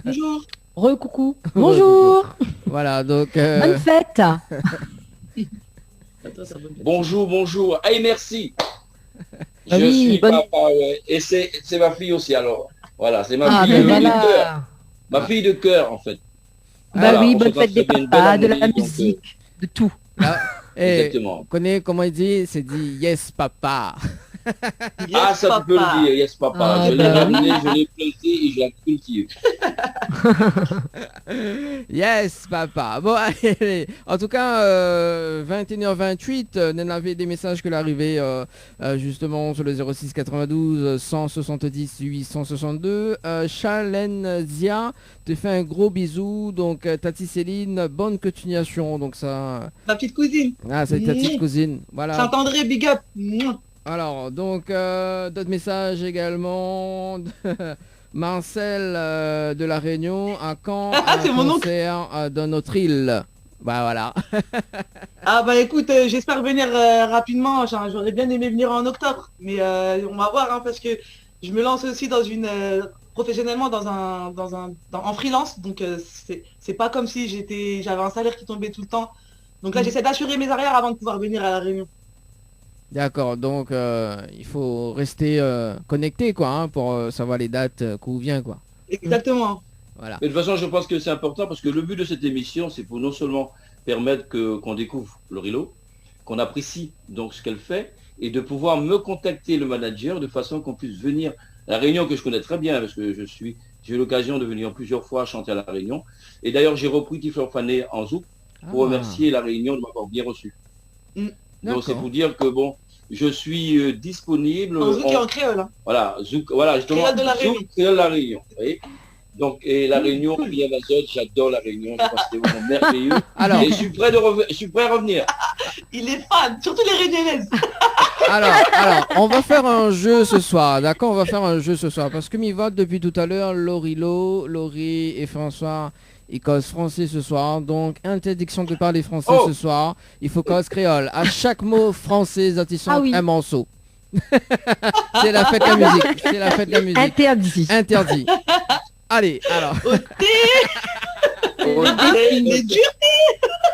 Bonjour. Re-coucou. Bonjour. Voilà, donc... Bonne fête. Bonjour. Hey, merci. Je Oui, suis bonne- papa, ouais. Et c'est ma fille aussi, alors. Voilà, c'est ma fille de cœur. Ma fille de cœur, en fait. Bah Voilà, oui, on bonne s'entend fête des très bien, une papas, de belle la harmonie, donc, musique, de tout. Exactement. On connaît comment il dit, c'est dit yes papa. Ah, ça tu peux le dire, yes papa. Ah, je l'ai bah ramené, je l'ai planté et je l'ai cultivé. Yes papa. Bon allez, en tout cas 21h28, on avait des messages que l'arrivée justement sur le 06 92 170 862. Chalenzia te fait un gros bisou. Donc Tati Céline, bonne continuation. Donc ça. Ma petite cousine. Ah, c'est ta petite cousine. Voilà. Saint-André, big up. Alors, donc, d'autres messages également. Marcel de La Réunion, à quand c'est un mon oncle. concert dans notre île? Bah voilà. Ah bah écoute, j'espère venir rapidement. J'aurais bien aimé venir en octobre. Mais on va voir, hein, parce que je me lance aussi dans professionnellement en freelance. Donc c'est pas comme si j'avais un salaire qui tombait tout le temps. Donc là, j'essaie d'assurer mes arrières avant de pouvoir venir à La Réunion. D'accord, donc il faut rester connecté quoi, hein, pour savoir les dates qu'on vient quoi. Exactement. Voilà. Mais de toute façon, je pense que c'est important parce que le but de cette émission, c'est pour non seulement permettre qu'on découvre Lorilo, qu'on apprécie donc ce qu'elle fait, et de pouvoir me contacter le manager de façon qu'on puisse venir à La Réunion, que je connais très bien, parce que j'ai eu l'occasion de venir plusieurs fois chanter à La Réunion. Et d'ailleurs, j'ai repris Tiflor Fané en Zouk pour remercier La Réunion de m'avoir bien reçu. Donc c'est pour dire que bon, je suis disponible. En Zouk et en créole. Hein. Voilà, Zouk, voilà, justement, Créole de La Réunion. Zouk, créole de La Réunion. Vous voyez. Donc, et La Réunion, Pierre Mazot, j'adore La Réunion, je pense que c'est vraiment merveilleux. Alors, et je suis prêt à revenir. Il est fan, surtout les Réunionnaises. alors, on va faire un jeu ce soir, d'accord? On va faire un jeu ce soir parce que m'y vote depuis tout à l'heure, Laurie et François, ils causent français ce soir, donc interdiction de parler français ce soir. Il faut cause créole. À chaque mot français, ils sont un morceau. C'est la fête de la musique. C'est la fête de la musique. Interdit. Interdit. Allez, alors. Les duretés.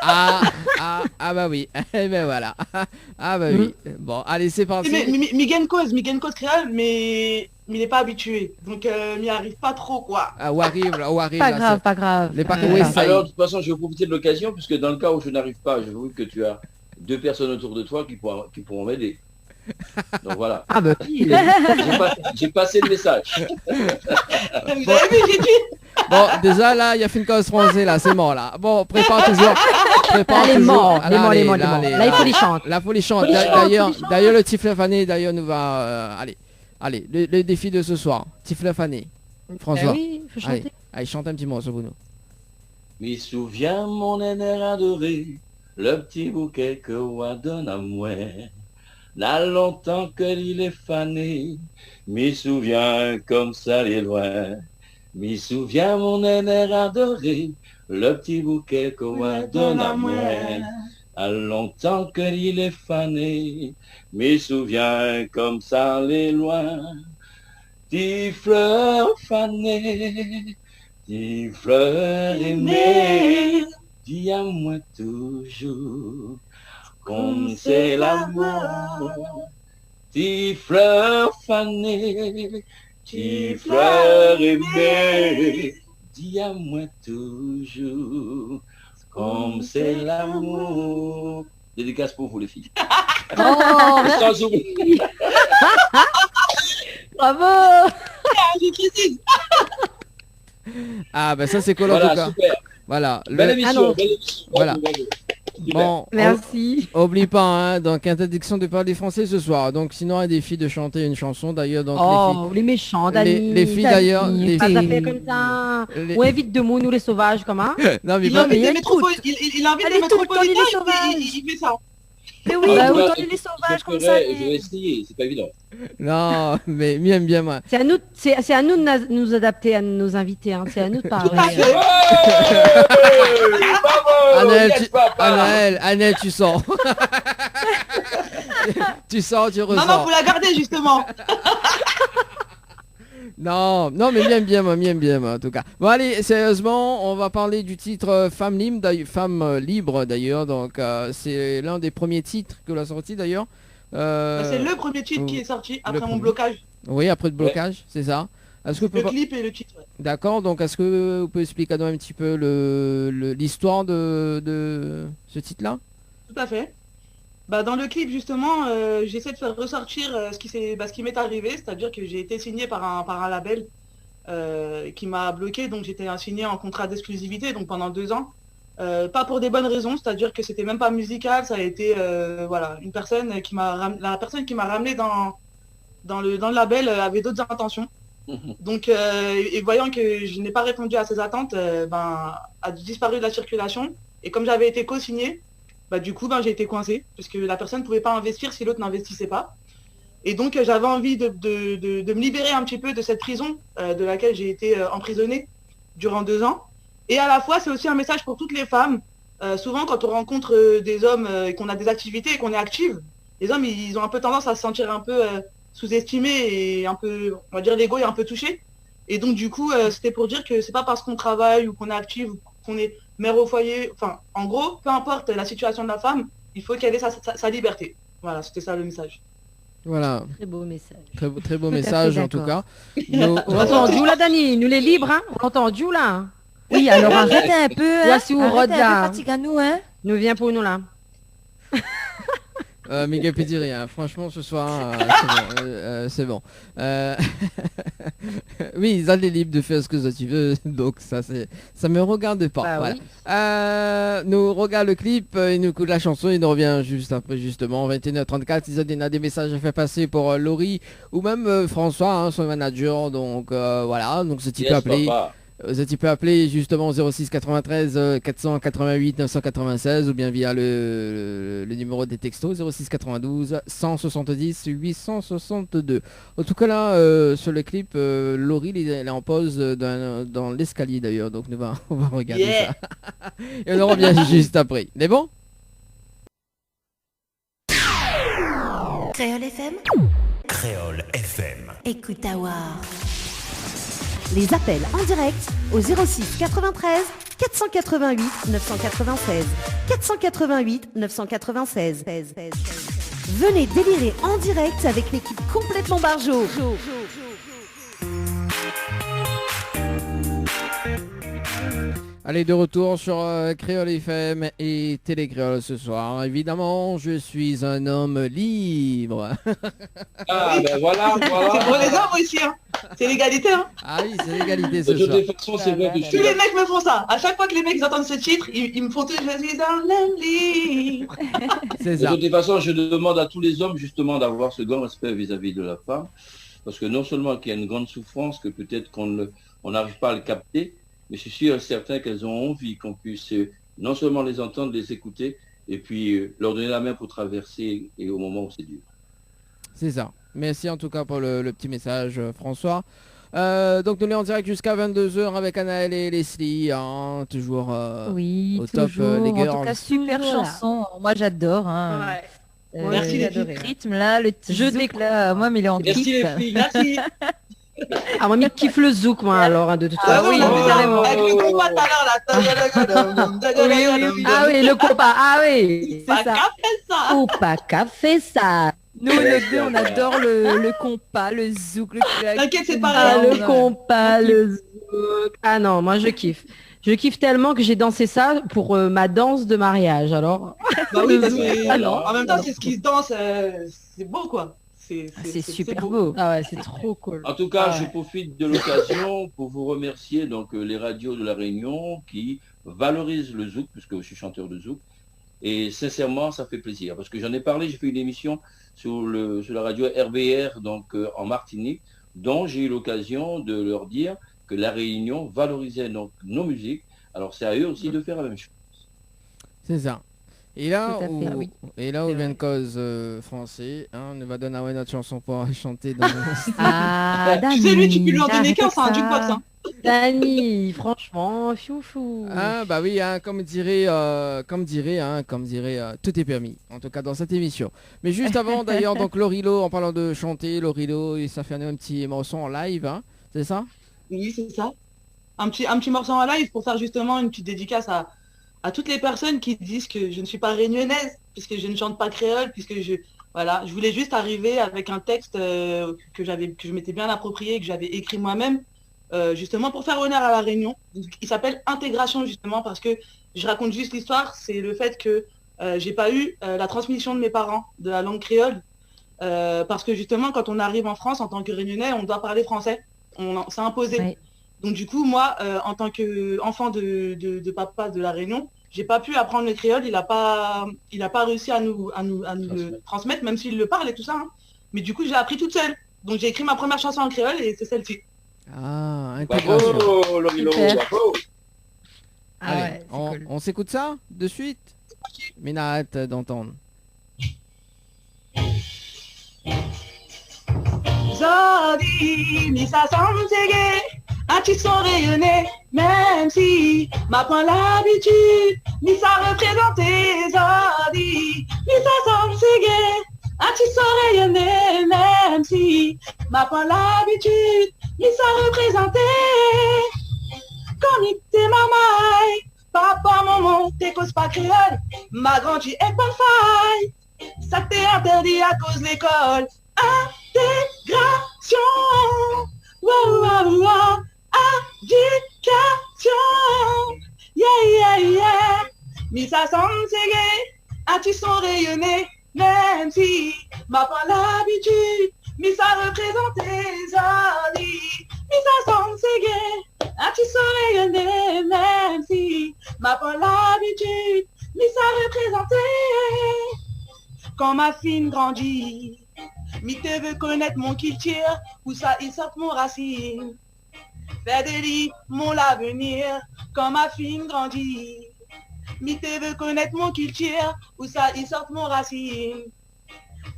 Ah bah oui. Eh ben voilà. Ah bah oui. Bon, allez, c'est parti. Miguel cause créole, mais il n'est pas habitué. Donc il n'y arrive pas trop, quoi. Ah, où arrive. Pas grave. Alors, de toute façon, je vais profiter de l'occasion, puisque dans le cas où je n'arrive pas, je veux que tu as 2 personnes autour de toi qui pourront m'aider. Donc voilà. Ah bah oui. J'ai passé le message. Vous avez vu, j'ai dit. Bon, déjà là, il y a fait une cause française là, c'est mort là. Bon, prépare toujours. Là, les morts. Là, il faut les chanter. Là, il faut les chanter. D'ailleurs, le Tifle Fané, d'ailleurs, nous va... allez, le défi de ce soir. Tifle Fané. François. Oui, il faut chanter. Allez, chante un petit morceau pour nous. Me souviens mon aîné adoré, le petit bouquet que on donne à moi. N'a longtemps que il est fané, me souviens comme ça il est loin. Me souviens mon aîné adoré, le petit bouquet que on donne à moi. N'a longtemps que il est fané, me souviens comme ça il est loin. Tes fleurs fanées, tes fleurs aimées, dis à moi toujours, comme c'est l'amour. Tes fleurs fanées, tes fleurs aimées, dis à moi toujours, comme c'est l'amour. Dédicace pour vous les filles. Oh, Sans oublier. Bravo. Ah bah ça c'est cool en tout cas. Super. Voilà. Belle émission, belle émission. Voilà. Super. Bon, Merci. Oublie pas, hein, donc interdiction de parler français ce soir. Donc sinon, un défi de chanter une chanson d'ailleurs. Donc les méchants, Dani. les filles d'ailleurs. Ça fait comme ça. Ou évite de nous les sauvages, comment? Non mais Il invite les métropolitains, il fait ça. Mais oui, Ah, tout le ouais, temps les sauvages comme ça. Je vais essayer, c'est pas évident. non, mais m'aime bien moi. C'est à nous de nous adapter à nos invités. Hein. C'est à nous de parler. Annelle, tu sens. Tu sens, tu ressens. Non, faut la garder justement. Non, mais m'aime bien moi, en tout cas. Bon allez, sérieusement, on va parler du titre Femme libre d'ailleurs. Donc c'est l'un des premiers titres que l'on a sorti d'ailleurs. C'est le premier titre qui est sorti après mon blocage. Oui, après le blocage, c'est ça. Est-ce que le clip et le titre. Ouais. D'accord, donc est-ce que vous pouvez expliquer un petit peu l'histoire de ce titre-là? Tout à fait. Dans le clip justement, j'essaie de faire ressortir ce qui m'est arrivé, c'est-à-dire que j'ai été signé par un label qui m'a bloqué, donc j'étais signé en contrat d'exclusivité donc pendant 2 ans. Pas pour des bonnes raisons, c'est-à-dire que c'était même pas musical, ça a été une personne la personne qui m'a ramené dans le label avait d'autres intentions. Donc et voyant que je n'ai pas répondu à ses attentes, a disparu de la circulation. Et comme j'avais été co-signé, du coup j'ai été coincé, parce que la personne ne pouvait pas investir si l'autre n'investissait pas. Et donc j'avais envie de me libérer un petit peu de cette prison de laquelle j'ai été emprisonné durant 2 ans. Et à la fois, c'est aussi un message pour toutes les femmes. Souvent, quand on rencontre des hommes et qu'on a des activités et qu'on est active, les hommes, ils ont un peu tendance à se sentir un peu sous-estimés et un peu, on va dire, l'ego est un peu touché. Et donc, du coup, c'était pour dire que c'est pas parce qu'on travaille ou qu'on est active ou qu'on est mère au foyer. Enfin, en gros, peu importe la situation de la femme, il faut qu'elle ait sa liberté. Voilà, c'était ça le message. Voilà. Très beau message. Très beau message en tout cas. On a entendu là, Dani, nous les libres, hein. On a entendu là. Oui, alors arrêtez un peu, hein. Voici où Arrêtez un peu, Roda. fatigue à nous, hein. Nous vient pour nous là. Miguel Pédiri, hein. Franchement ce soir c'est bon. Oui, ils ont les libres de faire ce que tu veux, donc ça me regarde pas. Voilà. Oui. Nous regarde le clip, il nous écoute la chanson, il nous revient juste après justement 21h34. Ils ont des messages à faire passer pour Laurie ou même François, hein, son manager. Donc voilà, donc ce type appelé. Tu peux appeler justement 06 93 488 996 ou bien via le numéro des textos 06 92 170 862. En tout cas là sur le clip, Laurie elle est en pause dans l'escalier d'ailleurs, donc on va regarder ça. Et on revient juste après. C'est bon? Créole FM. Créole FM. Écoute Awar. Les appels en direct au 06 93 488 996. 488 996. Venez délirer en direct avec l'équipe complètement Barjo. Allez, de retour sur Créole FM et Télé Créole ce soir. Évidemment, je suis un homme libre. Ah, ben voilà. C'est pour les hommes aussi, hein. C'est l'égalité, hein. Ah oui, c'est l'égalité ce De soir. toute façon, c'est vrai que je Tous suis les mecs me font ça. À chaque fois que les mecs entendent ce titre, ils me font tout, je suis un homme libre. C'est De ça. toute façon, je demande à tous les hommes justement d'avoir ce grand respect vis-à-vis de la femme. Parce que non seulement qu'il y a une grande souffrance, que peut-être on n'arrive pas à le capter, mais je suis sûr et certain qu'elles ont envie qu'on puisse non seulement les entendre, les écouter, et puis leur donner la main pour traverser et au moment où c'est dur. C'est ça. Merci en tout cas pour le petit message, François. Donc nous sommes en direct jusqu'à 22h avec Anaël et Leslie, hein, toujours Oui, au top, toujours. les En girls. tout cas, super Voilà. chanson. Moi, j'adore. Hein. Ouais. Merci, les le filles. rythme là, le petit Je zouk là, moi, mais il est en Merci kiff. les filles. Merci. Ah, moi, il kiffe le zouk, moi, alors, hein, de toute Ah façon. oui, Oh. carrément. Avec le combat tout à l'heure, là. Ah oui, le compas, ah oui, Pas c'est ça. qu'à faire ça. Ou pas qu'à fait ça. Nous, les deux, on adore le compas, le zouk, le claque. T'inquiète, c'est Ah, pareil. le compas, le zouk. Ah non, moi, je kiffe. Je kiffe tellement que j'ai dansé ça pour ma danse de mariage, alors. Bah oui, parce que Alors, en même temps, c'est ce qui se danse, c'est beau quoi. C'est super beau. Ah ouais, c'est trop cool. En tout cas, Ah ouais. je profite de l'occasion pour vous remercier donc les radios de la Réunion qui valorisent le zouk, puisque je suis chanteur de zouk. Et sincèrement, ça fait plaisir. Parce que j'en ai parlé, j'ai fait une émission sur la radio RBR, donc en Martinique, dont j'ai eu l'occasion de leur dire que la Réunion valorisait donc nos musiques. Alors c'est à eux aussi de faire la même chose. C'est ça. Et là, Tout à fait, oui. et là où C'est vient vrai. de cause français, hein, on va donner notre chanson pour chanter dans Ah, Tu sais, lui, tu peux lui en Dani, donner qu'un, arrête c'est un ça. jukebox. Hein. Dani, franchement, chouchou. Ah bah oui, hein, comme dirait, tout est permis, en tout cas dans cette émission. Mais juste avant d'ailleurs, donc Lorilo, en parlant de chanter, Lorilo, ça fait un petit morceau en live, hein, c'est ça? Oui, c'est ça. Un petit morceau en live pour faire justement une petite dédicace à toutes les personnes qui disent que je ne suis pas réunionnaise, puisque je ne chante pas créole, puisque je voulais juste arriver avec un texte que je m'étais bien approprié, que j'avais écrit moi-même, justement pour faire honneur à la Réunion. Il s'appelle Intégration justement parce que je raconte juste l'histoire, c'est le fait que j'ai pas eu la transmission de mes parents de la langue créole, parce que justement quand on arrive en France en tant que Réunionnais, on doit parler français, c'est imposé. Ouais. Donc du coup, moi, en tant qu'enfant de papa de la Réunion, j'ai pas pu apprendre le créole. Il a pas réussi à nous le transmettre, même s'il le parle et tout ça. Hein. Mais du coup, j'ai appris toute seule. Donc j'ai écrit ma première chanson en créole et c'est celle-ci. Ah, intégration. Bravo, Lorilo, Super. bravo. Ah Allez, ouais, c'est cool. on s'écoute ça de suite. Mais on a hâte d'entendre. Zodi, mi sa santege, as-tu son rayonné, même si m'apprend l'habitude, mi sa représenté, Zodi, mi sa santege, as-tu son rayonné, même si m'apprend l'habitude, mi sa représenté, comme il t'est maman, papa, maman, t'es cause pas créole, ma grandi est pas faille, ça t'est interdit à cause de l'école. Intégration, wow, wow, wow. Éducation, yeah, yeah, yeah. Mi sa santege, as-tu son rayonné, même si m'a pas l'habitude, mi sa représenté, Zodi. Mi sa santege, as-tu son rayonné, même si m'a pas l'habitude, mi sa représenté. Quand ma fille grandit, mi te veut connaître mon culture, où ça il sort mon racine. Faire de lui mon avenir, quand ma fille grandit. Mi te veut connaître mon culture, où ça il sort mon racine.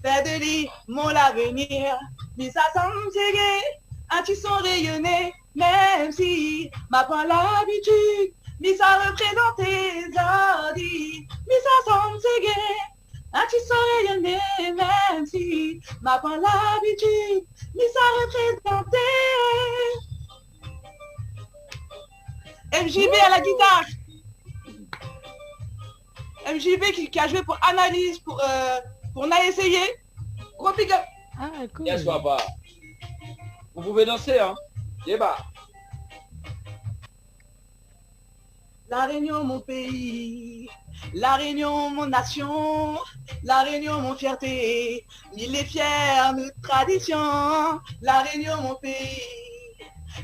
Faire de lui mon avenir, mi ça semble ségué, as-tu son rayonné, même si m'a pas l'habitude, mi ça représenté, Zodi, mi ça semble ségué. As-tu son rayonné, même si m'a pas l'habitude, ni ça représenté. MJB à la guitare. MJB qui a joué pour Analyse, pour n'a essayé. Gros big up. Ah, cool. Yes, papa. Vous pouvez danser, hein. Débat. La Réunion, mon pays, La Réunion, mon nation, La Réunion, mon fierté, mille et fiers, notre tradition. La Réunion, mon pays,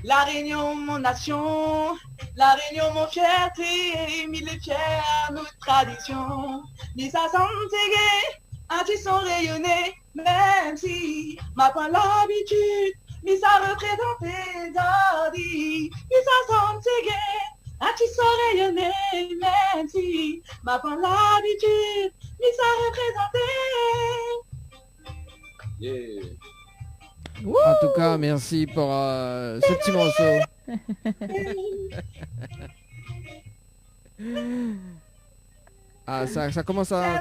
La Réunion, mon nation, La Réunion, mon fierté, mille et fiers, notre tradition. Ni ça s'entégé, un tisson rayonné, même si m'a pas l'habitude, mais ça représente les dadis, ni ça s'entégé. Un tissu rayonné, même si m'a pas l'habitude, mais ça représentait. Yeah. En tout cas, merci pour ce petit morceau. Ah, ça commence à...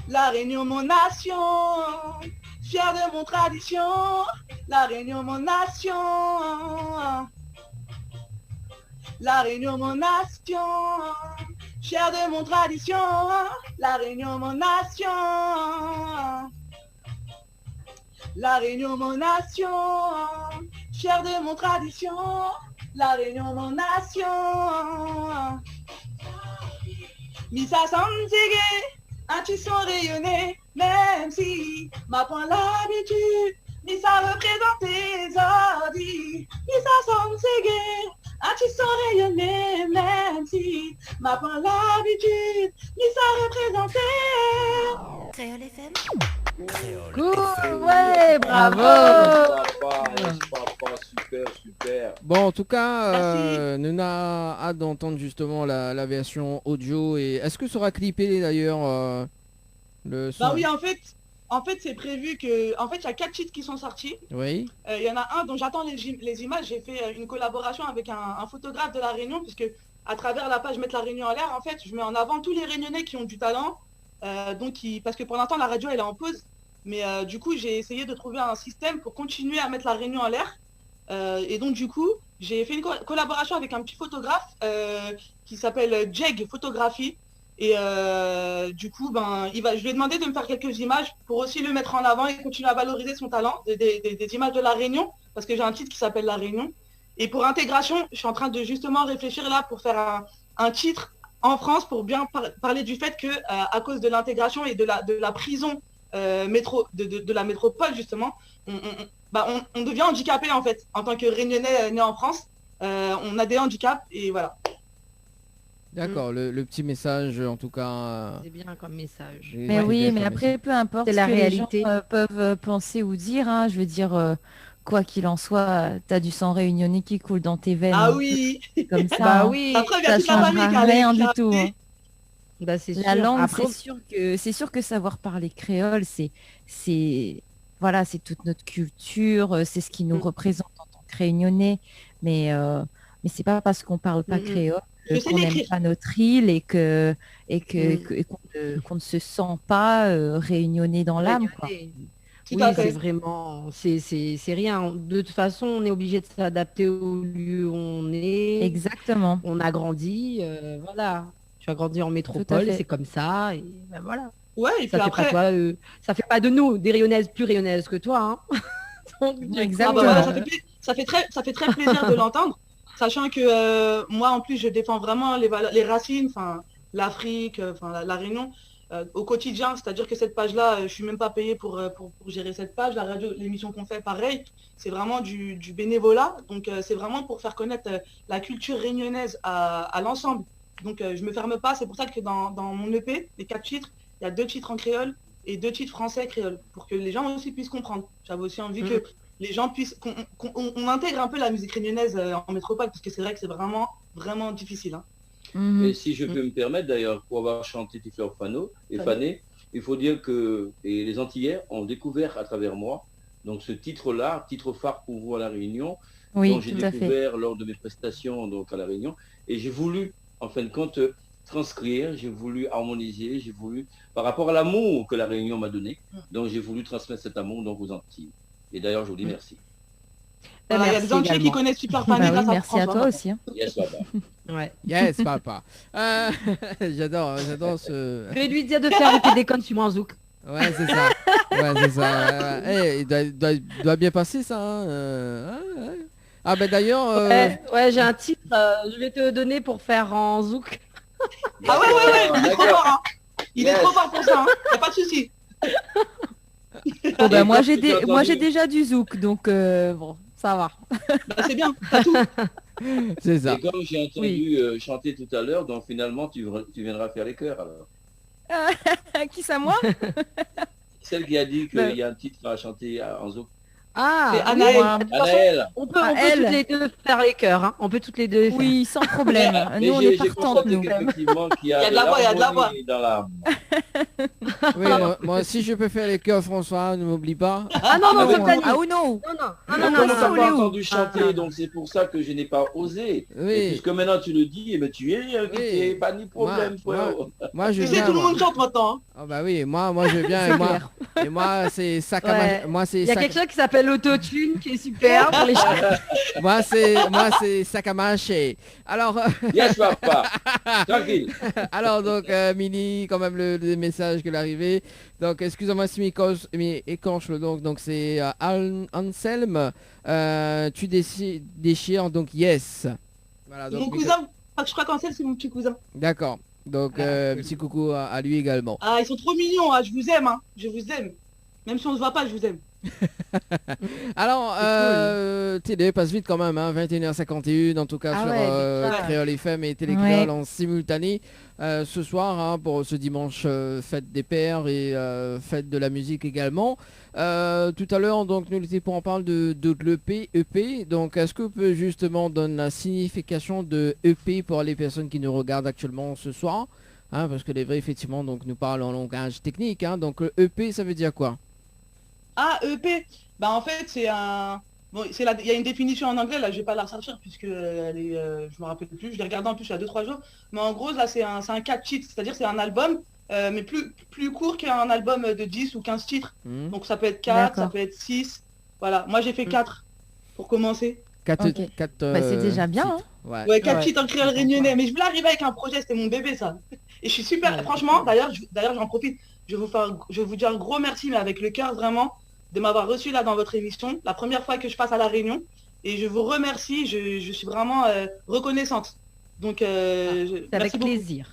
La Réunion, mon nation, fier de mon tradition. La Réunion, mon nation. La Réunion, mon nation, fier de mon tradition. La Réunion, mon nation. La Réunion, mon nation, fier de mon tradition. La Réunion, mon nation. Misa Santigé, un tisson rayonné, même si m'a point l'habitude, mais ça représente les ordis. Misa Santigé, un tisson rayonné, même si m'a point l'habitude, mais ça représentait. Créole FM. Cool, ouais, bravo. Papa, super. Bon, en tout cas, nous a hâte d'entendre justement la version audio. Et est-ce que ça sera clippé d'ailleurs le son? Bah oui, en fait c'est prévu que... En fait, il y a 4 titres qui sont sortis. Oui. Il y en a un dont j'attends les images. J'ai fait une collaboration avec un photographe de La Réunion, puisque à travers la page Mettre La Réunion en l'air, en fait, je mets en avant tous les Réunionnais qui ont du talent. Parce que pour l'instant, la radio, elle est en pause. Mais du coup, j'ai essayé de trouver un système pour continuer à mettre La Réunion en l'air. Et donc, du coup, j'ai fait une collaboration avec un petit photographe qui s'appelle Jeg Photographie. Et du coup, je lui ai demandé de me faire quelques images pour aussi le mettre en avant et continuer à valoriser son talent, des images de La Réunion, parce que j'ai un titre qui s'appelle La Réunion. Et pour intégration, je suis en train de justement réfléchir là pour faire un titre en France pour bien parler du fait que à cause de l'intégration et de la prison de la métropole justement, on devient handicapé en fait, en tant que Réunionnais né en France, on a des handicaps et voilà. D'accord, le petit message en tout cas. C'est bien comme message. Mais oui, mais après, peu importe c'est ce la que réalité. les gens peuvent penser ou dire, hein, je veux dire, quoi qu'il en soit, t'as du sang réunionnais qui coule dans tes veines. Ah oui. Comme ça, Bah hein. oui. Après, il y Ça a toute la famille qui changera a rien du qui a tout. appris. Hein. Bah, c'est La sûr. langue, Après, c'est sûr que savoir parler créole, voilà, c'est toute notre culture, c'est ce qui nous représente en tant que Réunionnais. Mais c'est pas parce qu'on parle pas créole qu'on n'aime pas notre île et qu'on ne se sent pas réunionnais dans l'âme, quoi. Tout oui, à fait. c'est vraiment, c'est rien. De toute façon, on est obligé de s'adapter au lieu où on est. Exactement. On a grandi, voilà. Tu as grandi en métropole, et c'est comme ça, et ben voilà. Ouais, et puis Ça fait après... pas toi, ça fait pas de nous des Réunionnaises plus Réunionnaises que toi, hein. Donc, du coup, Exactement. voilà, ça fait très plaisir de l'entendre, sachant que moi en plus je défends vraiment les racines, enfin l'Afrique, enfin la Réunion au quotidien, c'est-à-dire que cette page-là, je suis même pas payé pour gérer cette page, la radio, l'émission qu'on fait, pareil, c'est vraiment du bénévolat, donc c'est vraiment pour faire connaître la culture réunionnaise à l'ensemble. Donc je me ferme pas, c'est pour ça que dans mon EP, les 4 titres, il y a 2 titres en créole et 2 titres français créole, pour que les gens aussi puissent comprendre. J'avais aussi envie que les gens puissent, qu'on intègre un peu la musique réunionnaise en métropole, parce que c'est vrai que c'est vraiment, vraiment difficile. Hein. Et si je peux me permettre d'ailleurs, pour avoir chanté Tifleur Fané, il faut dire que les Antillais ont découvert à travers moi, donc ce titre-là, titre phare pour vous à La Réunion, oui, dont j'ai découvert lors de mes prestations donc à La Réunion, et j'ai voulu, en fin de compte, transcrire, j'ai voulu harmoniser, j'ai voulu, par rapport à l'amour que La Réunion m'a donné, donc j'ai voulu transmettre cet amour donc aux Antilles. Et d'ailleurs, je vous dis merci. Voilà, il y a des entiers qui connaissent Super Fanny grâce à merci à toi aussi. Yes, papa. Ouais. Yes, papa. J'adore ce... Je vais lui dire de faire des déconnes sur moi en zouk. Ouais, c'est ça. Ouais, c'est ça. Il doit bien passer ça. Ouais. Ah ben d'ailleurs... Ouais, j'ai un titre, je vais te donner pour faire en zouk. Ah ouais, il est trop fort, hein. Il est trop fort pour ça, hein. Y a pas de souci. Bon, bah, moi j'ai déjà du zouk, donc bon, ça va. Bah, c'est bien, t'as tout. C'est ça. Et comme j'ai entendu chanter tout à l'heure, donc finalement, tu viendras faire les chœurs alors. Qui ça, moi? Celle qui a dit qu'il y a un titre à chanter en zouk. Ah, c'est Anaël. Anaël. On peut toutes les deux faire les chœurs, hein. On peut toutes les deux faire. Oui, sans problème. Nous, on est partantes, nous. Effectivement, qu'il y Il y a de la voix, il y a de la voix. dans l'âme. Oui, moi si je peux faire les chœurs, François, ne m'oublie pas. Ah non, Ah, c'est pas ah ou non? Non, on t'a pas entendu chanter, donc c'est pour ça que je n'ai pas osé. Oui. Et puisque maintenant tu le dis, mais tu es invité, pas ni problème, frérot. Moi je Tu sais, viens. tout le monde chante maintenant, hein. Ah bah oui, moi je viens et moi c'est sac à Ouais. moi c'est Il y a sac... quelque chose qui s'appelle l'autotune qui est super pour les chants. moi c'est sac à mâcher. Alors Yes, papa. Tranquille. alors donc Mini quand même le message que l'arrivée. Donc excusez-moi si écorche le donc c'est Anselme tu déchires donc yes. Voilà donc Mon cousin, je crois qu'Ancel, c'est mon petit cousin. d'accord. Donc petit coucou à lui également. Ah, ils sont trop mignons, hein. Je vous aime, hein. Je vous aime. Même si on se voit pas, je vous aime. Alors, TD passe vite quand même, hein, 21h51 en tout cas Ah sur ouais, Créole FM et Télécréole Ouais. en simultané ce soir hein, pour ce dimanche fête des pères et fête de la musique également. Tout à l'heure donc nous étions pour en parler de l'EP. Donc est-ce que vous pouvez justement donner la signification de EP pour les personnes qui nous regardent actuellement ce soir hein, parce que les vrais effectivement donc nous parlent en langage technique hein, donc EP ça veut dire quoi? Ah, EP. Bah en fait, c'est un... Bon, il y a une définition en anglais, là, je vais pas la ressortir puisque elle est, je me rappelle plus, je l'ai regardé en plus il y a 2-3 jours. Mais en gros, là, c'est un 4 titres, c'est-à-dire c'est un album, mais plus court qu'un album de 10 ou 15 titres. Donc ça peut être 4, ça peut être 6. Voilà, moi j'ai fait 4 pour commencer. 4 Ok. Bah, c'est déjà bien, titres. Ouais. Ouais, 4 titres en créole réunionnais. Mais je voulais arriver avec un projet, c'était mon bébé ça. Et je suis super, franchement, d'ailleurs j'en profite, je vais vous dire un gros merci, mais avec le cœur vraiment, de m'avoir reçu là dans votre émission, la première fois que je passe à La Réunion. Et je vous remercie, je suis vraiment reconnaissante. Donc, C'est avec merci beaucoup. plaisir.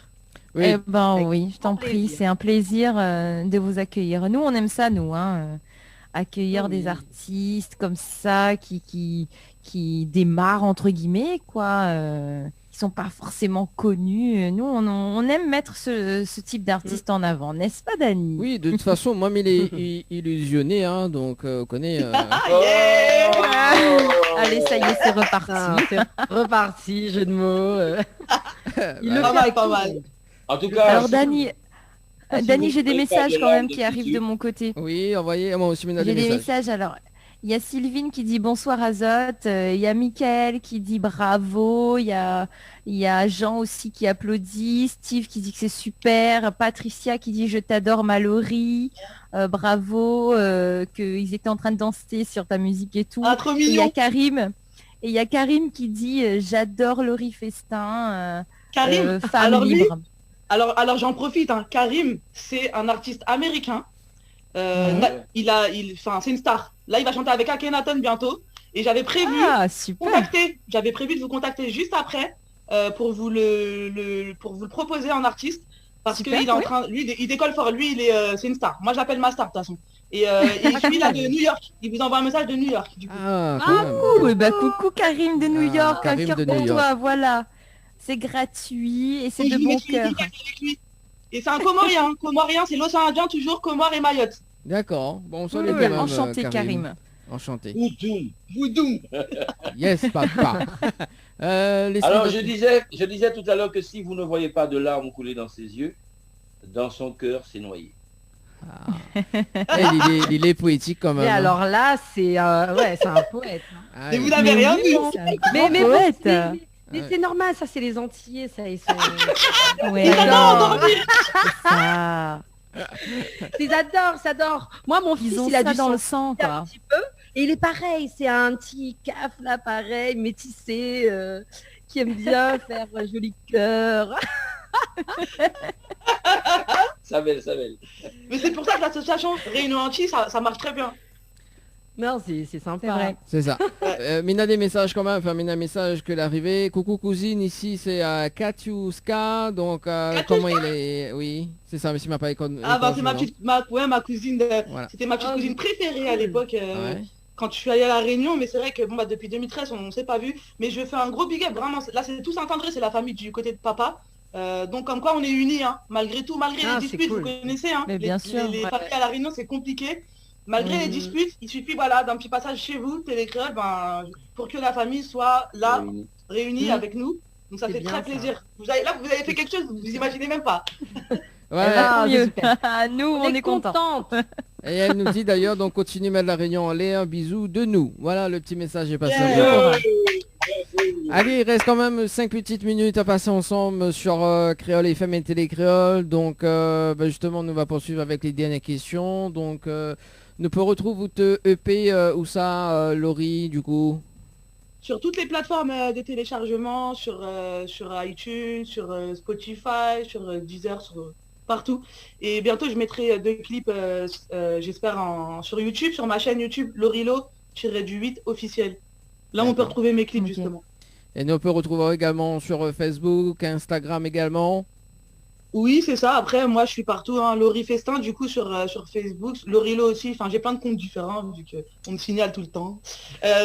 Oui. Eh ben Avec oui, je t'en grand prie, plaisir. c'est un plaisir de vous accueillir. Nous, on aime ça, nous, hein, accueillir Oh oui. des artistes comme ça qui démarrent entre guillemets, quoi, qui sont pas forcément connus. Nous, on aime mettre ce type d'artiste en avant, n'est-ce pas, Dani? Oui, de toute façon, moi, il est illusionné, hein, donc on connaît. Allez, ça y est, c'est reparti. Ah, c'est reparti, jeu de mots. Il le Pas fait mal, avec pas tout le mal. monde. En tout cas, Alors, Dani, si Dani, vous j'ai des pouvez faire messages de quand même l'âme qui de arrivent Titu. de mon côté. Oui, envoyez, moi aussi, J'ai des messages. Alors, il y a Sylvine qui dit bonsoir Azote, il y a Mickaël qui dit bravo, il y a Jean aussi qui applaudit, Steve qui dit que c'est super, Patricia qui dit je t'adore Mallory, bravo, qu'ils étaient en train de danser sur ta musique et tout. Ah, trop Et il y a mignon. Karim qui dit j'adore Laurie Festin, Karim, femme alors lui, libre. alors j'en profite, hein. Karim, c'est un artiste américain. C'est une star. Là, il va chanter avec Akhenaton bientôt. Et j'avais prévu, Ah, super. de vous contacter juste après pour vous le proposer en artiste. Parce Super, qu'il est en oui. train, lui, il décolle fort. Lui, c'est une star. Moi, j'appelle ma star de toute façon. Et je suis là de New York. Il vous envoie un message de New York. Du coup. Ah, quand même. Oui, bah coucou Karim de New Ah, York, un Karim cœur de pour New York. toi, voilà. C'est gratuit et c'est Et de je lui bon mets une cœur. dédicace avec lui. Et c'est un Comorien. Comorien, c'est l'océan Indien, toujours Comore et Mayotte. D'accord. Bon, Oui, salut oui, quand même, enchanté Karim. Enchanté. Voudou. Yes, papa. Les Alors signes je disais tout à l'heure que si vous ne voyez pas de larmes couler dans ses yeux, dans son cœur, c'est noyé. il est poétique quand même. Et hein. alors là, c'est c'est un poète. hein. Ah, Mais il- vous n'avez rien vu. Mais poète. mais c'est normal, ça c'est les Antillais, ça ils sont. Ouais, Ils adorent, ça. ils adorent. Moi mon fils Ils ont il a ça dû dans le s'en sang, un quoi. petit peu Et il est pareil, c'est un petit caf là, pareil, métissé, qui aime bien faire joli cœur. Ça belle. Mais c'est pour ça que l'association Réunion Anti, ça marche très bien. Non, c'est sympa. C'est vrai. C'est ça. Mina des messages quand même, enfin Mina message que l'arrivée. Coucou cousine, ici c'est Katiuska, donc comment il est. Oui, c'est ça, mais si m'a pas école. Ah bah c'est ma cousine, Voilà. c'était ma petite cousine préférée à l'époque. Ouais. Quand je suis allée à la Réunion, mais c'est vrai que bon, bah, depuis 2013 on ne s'est pas vu, mais je fais un gros big up vraiment. Là c'est tout Saint-André, c'est la famille du côté de papa. Donc comme quoi on est unis, hein, malgré tout, malgré les disputes, cool. vous connaissez, hein, Mais bien sûr. les familles à la Réunion c'est compliqué. Malgré les disputes, il suffit voilà, d'un petit passage chez vous, Télécréole, pour que la famille soit là, réunie avec nous. Donc ça C'est fait bien, très ça. plaisir. Vous avez fait quelque chose, vous imaginez même pas. Ouais. Mieux. super. Nous, on est contents. contente. Et elle nous dit d'ailleurs, donc continue mettre la réunion en l'air, bisous de nous. Voilà, le petit message est passé. Allez, il reste quand même 5 petites minutes à passer ensemble sur Créole FM et Télécréole. Donc justement, nous va poursuivre avec les dernières questions. Donc nous peut retrouver votre EP où ça, Laurie, du coup? Sur toutes les plateformes de téléchargement, sur iTunes, sur Spotify, sur Deezer, sur partout. Et bientôt, je mettrai 2 clips, j'espère, sur YouTube, sur ma chaîne YouTube, Lorilo-8 officiel. Là, on peut retrouver mes clips, justement. Et nous peut retrouver également sur Facebook, Instagram également. Oui, c'est ça. Après, moi, je suis partout, hein, Laurie Festin, du coup, sur Facebook, Lorilo aussi. Enfin, j'ai plein de comptes différents, vu qu'on me signale tout le temps.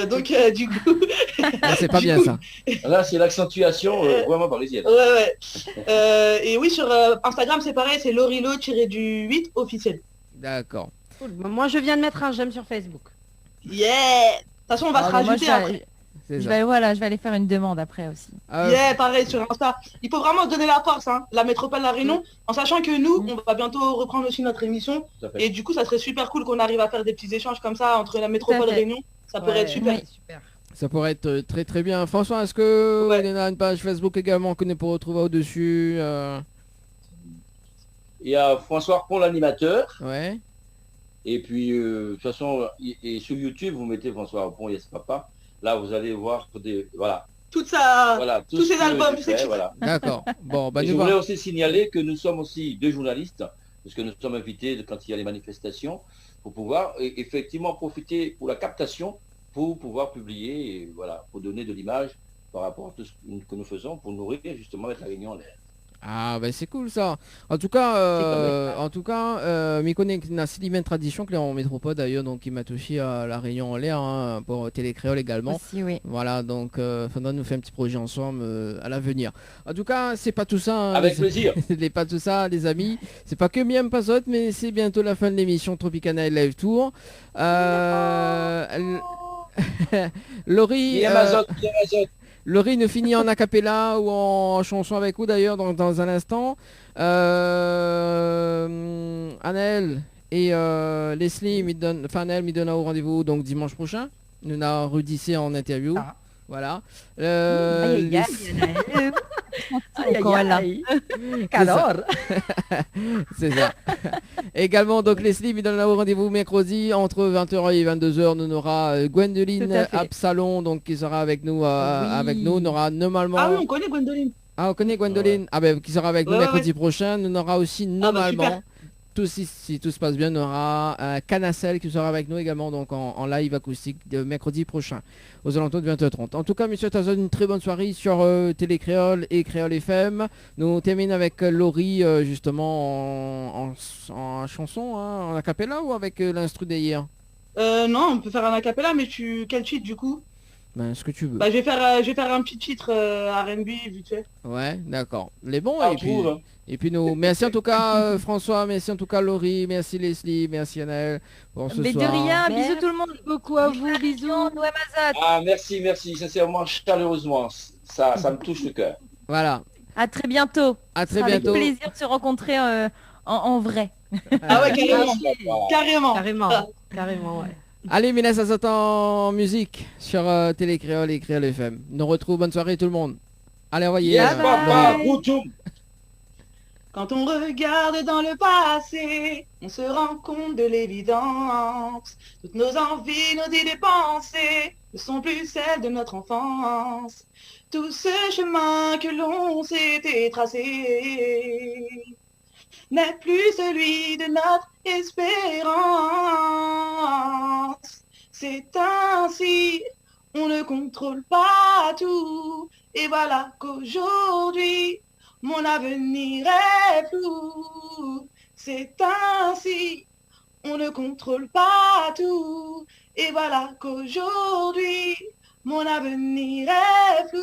Donc, du coup... Ah, c'est pas bien ça. Là, c'est l'accentuation vraiment parisienne. Ouais. Et oui, sur Instagram, c'est pareil, c'est Lorilo-8 officiel. D'accord. Cool. Moi, je viens de mettre un j'aime sur Facebook. Yeah. De toute façon, on va se rajouter après. Je vais aller faire une demande après aussi. Yeah, pareil sur Insta. Il faut vraiment donner la force, hein, la métropole La Réunion, en sachant que nous, on va bientôt reprendre aussi notre émission. Et du coup, ça serait super cool qu'on arrive à faire des petits échanges comme ça entre la métropole Réunion. Ça pourrait être super. Super. Ça pourrait être très très bien. François, est-ce que il y a une page Facebook également que nous pourrons retrouver au-dessus Il y a François Pont, l'animateur. Ouais. Et puis, de toute façon, et sur YouTube, vous mettez François Pont, Yes Papa. Là, vous allez voir voilà. Tous ces albums, tous ces titres. Voilà. D'accord. Bon, je voulais aussi signaler que nous sommes aussi 2 journalistes, parce que nous sommes invités quand il y a les manifestations, pour pouvoir effectivement profiter pour la captation, pour pouvoir publier, et voilà, pour donner de l'image par rapport à tout ce que nous faisons, pour nourrir justement avec la Réunion en l'air. Ah ben c'est cool ça. En tout cas, Mikone n'a si une tradition que là en métropole d'ailleurs, donc il m'a touché à la Réunion en l'air hein, pour Télécréole également. Aussi, oui. Voilà, donc faudra nous faire un petit projet ensemble à l'avenir. En tout cas, c'est pas tout ça. Hein, avec plaisir. C'est pas tout ça, les amis. C'est pas que Miam Pasot, mais c'est bientôt la fin de l'émission Tropicana Live Tour. Laurie. Laurie nous finit en acapella ou en chanson avec vous d'ailleurs dans un instant. Annelle et Leslie me donnent au rendez-vous donc dimanche prochain. Nous avons Rudissé en interview. Ah. Voilà. C'est ça. Également, donc Leslie me donne au rendez-vous mercredi entre 20h et 22h. Nous aura Gwendoline Absalon donc qui sera avec nous. Avec nous. On aura normalement. Ah oui, on connaît Gwendoline. Ah, on connaît Gwendoline. Ouais. Ah ben qui sera avec nous mercredi prochain. Nous aura aussi normalement. Si tout se passe bien, on aura Canacel qui sera avec nous également donc en live acoustique de mercredi prochain aux alentours de 20h30. En tout cas, monsieur Tazon, une très bonne soirée sur Télécréole et Créole FM. Nous terminons avec Laurie justement en chanson, hein, en acapella ou avec l'instru d'hier Non, on peut faire un acapella, mais quel titre du coup? Ben, ce que tu veux. Bah, je vais faire un petit titre R&B vite fait. Ouais, d'accord. Les bons et puis nous. Merci en tout cas François, merci en tout cas Laurie, merci Leslie, merci Annelle pour ce soir. Mais de rien, bisous tout le monde. Beaucoup à vous, bisous. Ah merci, sincèrement, chaleureusement. Ça me touche le cœur. Voilà. À très bientôt. À très bientôt. Avec plaisir de se rencontrer en vrai. Ah ouais, Carrément, ouais. Allez, Mila, ça s'attend en musique sur Télécréole et Créole FM. Nous retrouvons, bonne soirée tout le monde. Allez, envoyez. Yes, papa, Quand on regarde dans le passé, on se rend compte de l'évidence. Toutes nos envies, nos idées, pensées ne sont plus celles de notre enfance. Tout ce chemin que l'on s'était tracé n'est plus celui de notre espérance. C'est ainsi, on ne contrôle pas tout. Et voilà qu'aujourd'hui, mon avenir est flou. C'est ainsi, on ne contrôle pas tout. Et voilà qu'aujourd'hui, mon avenir est flou.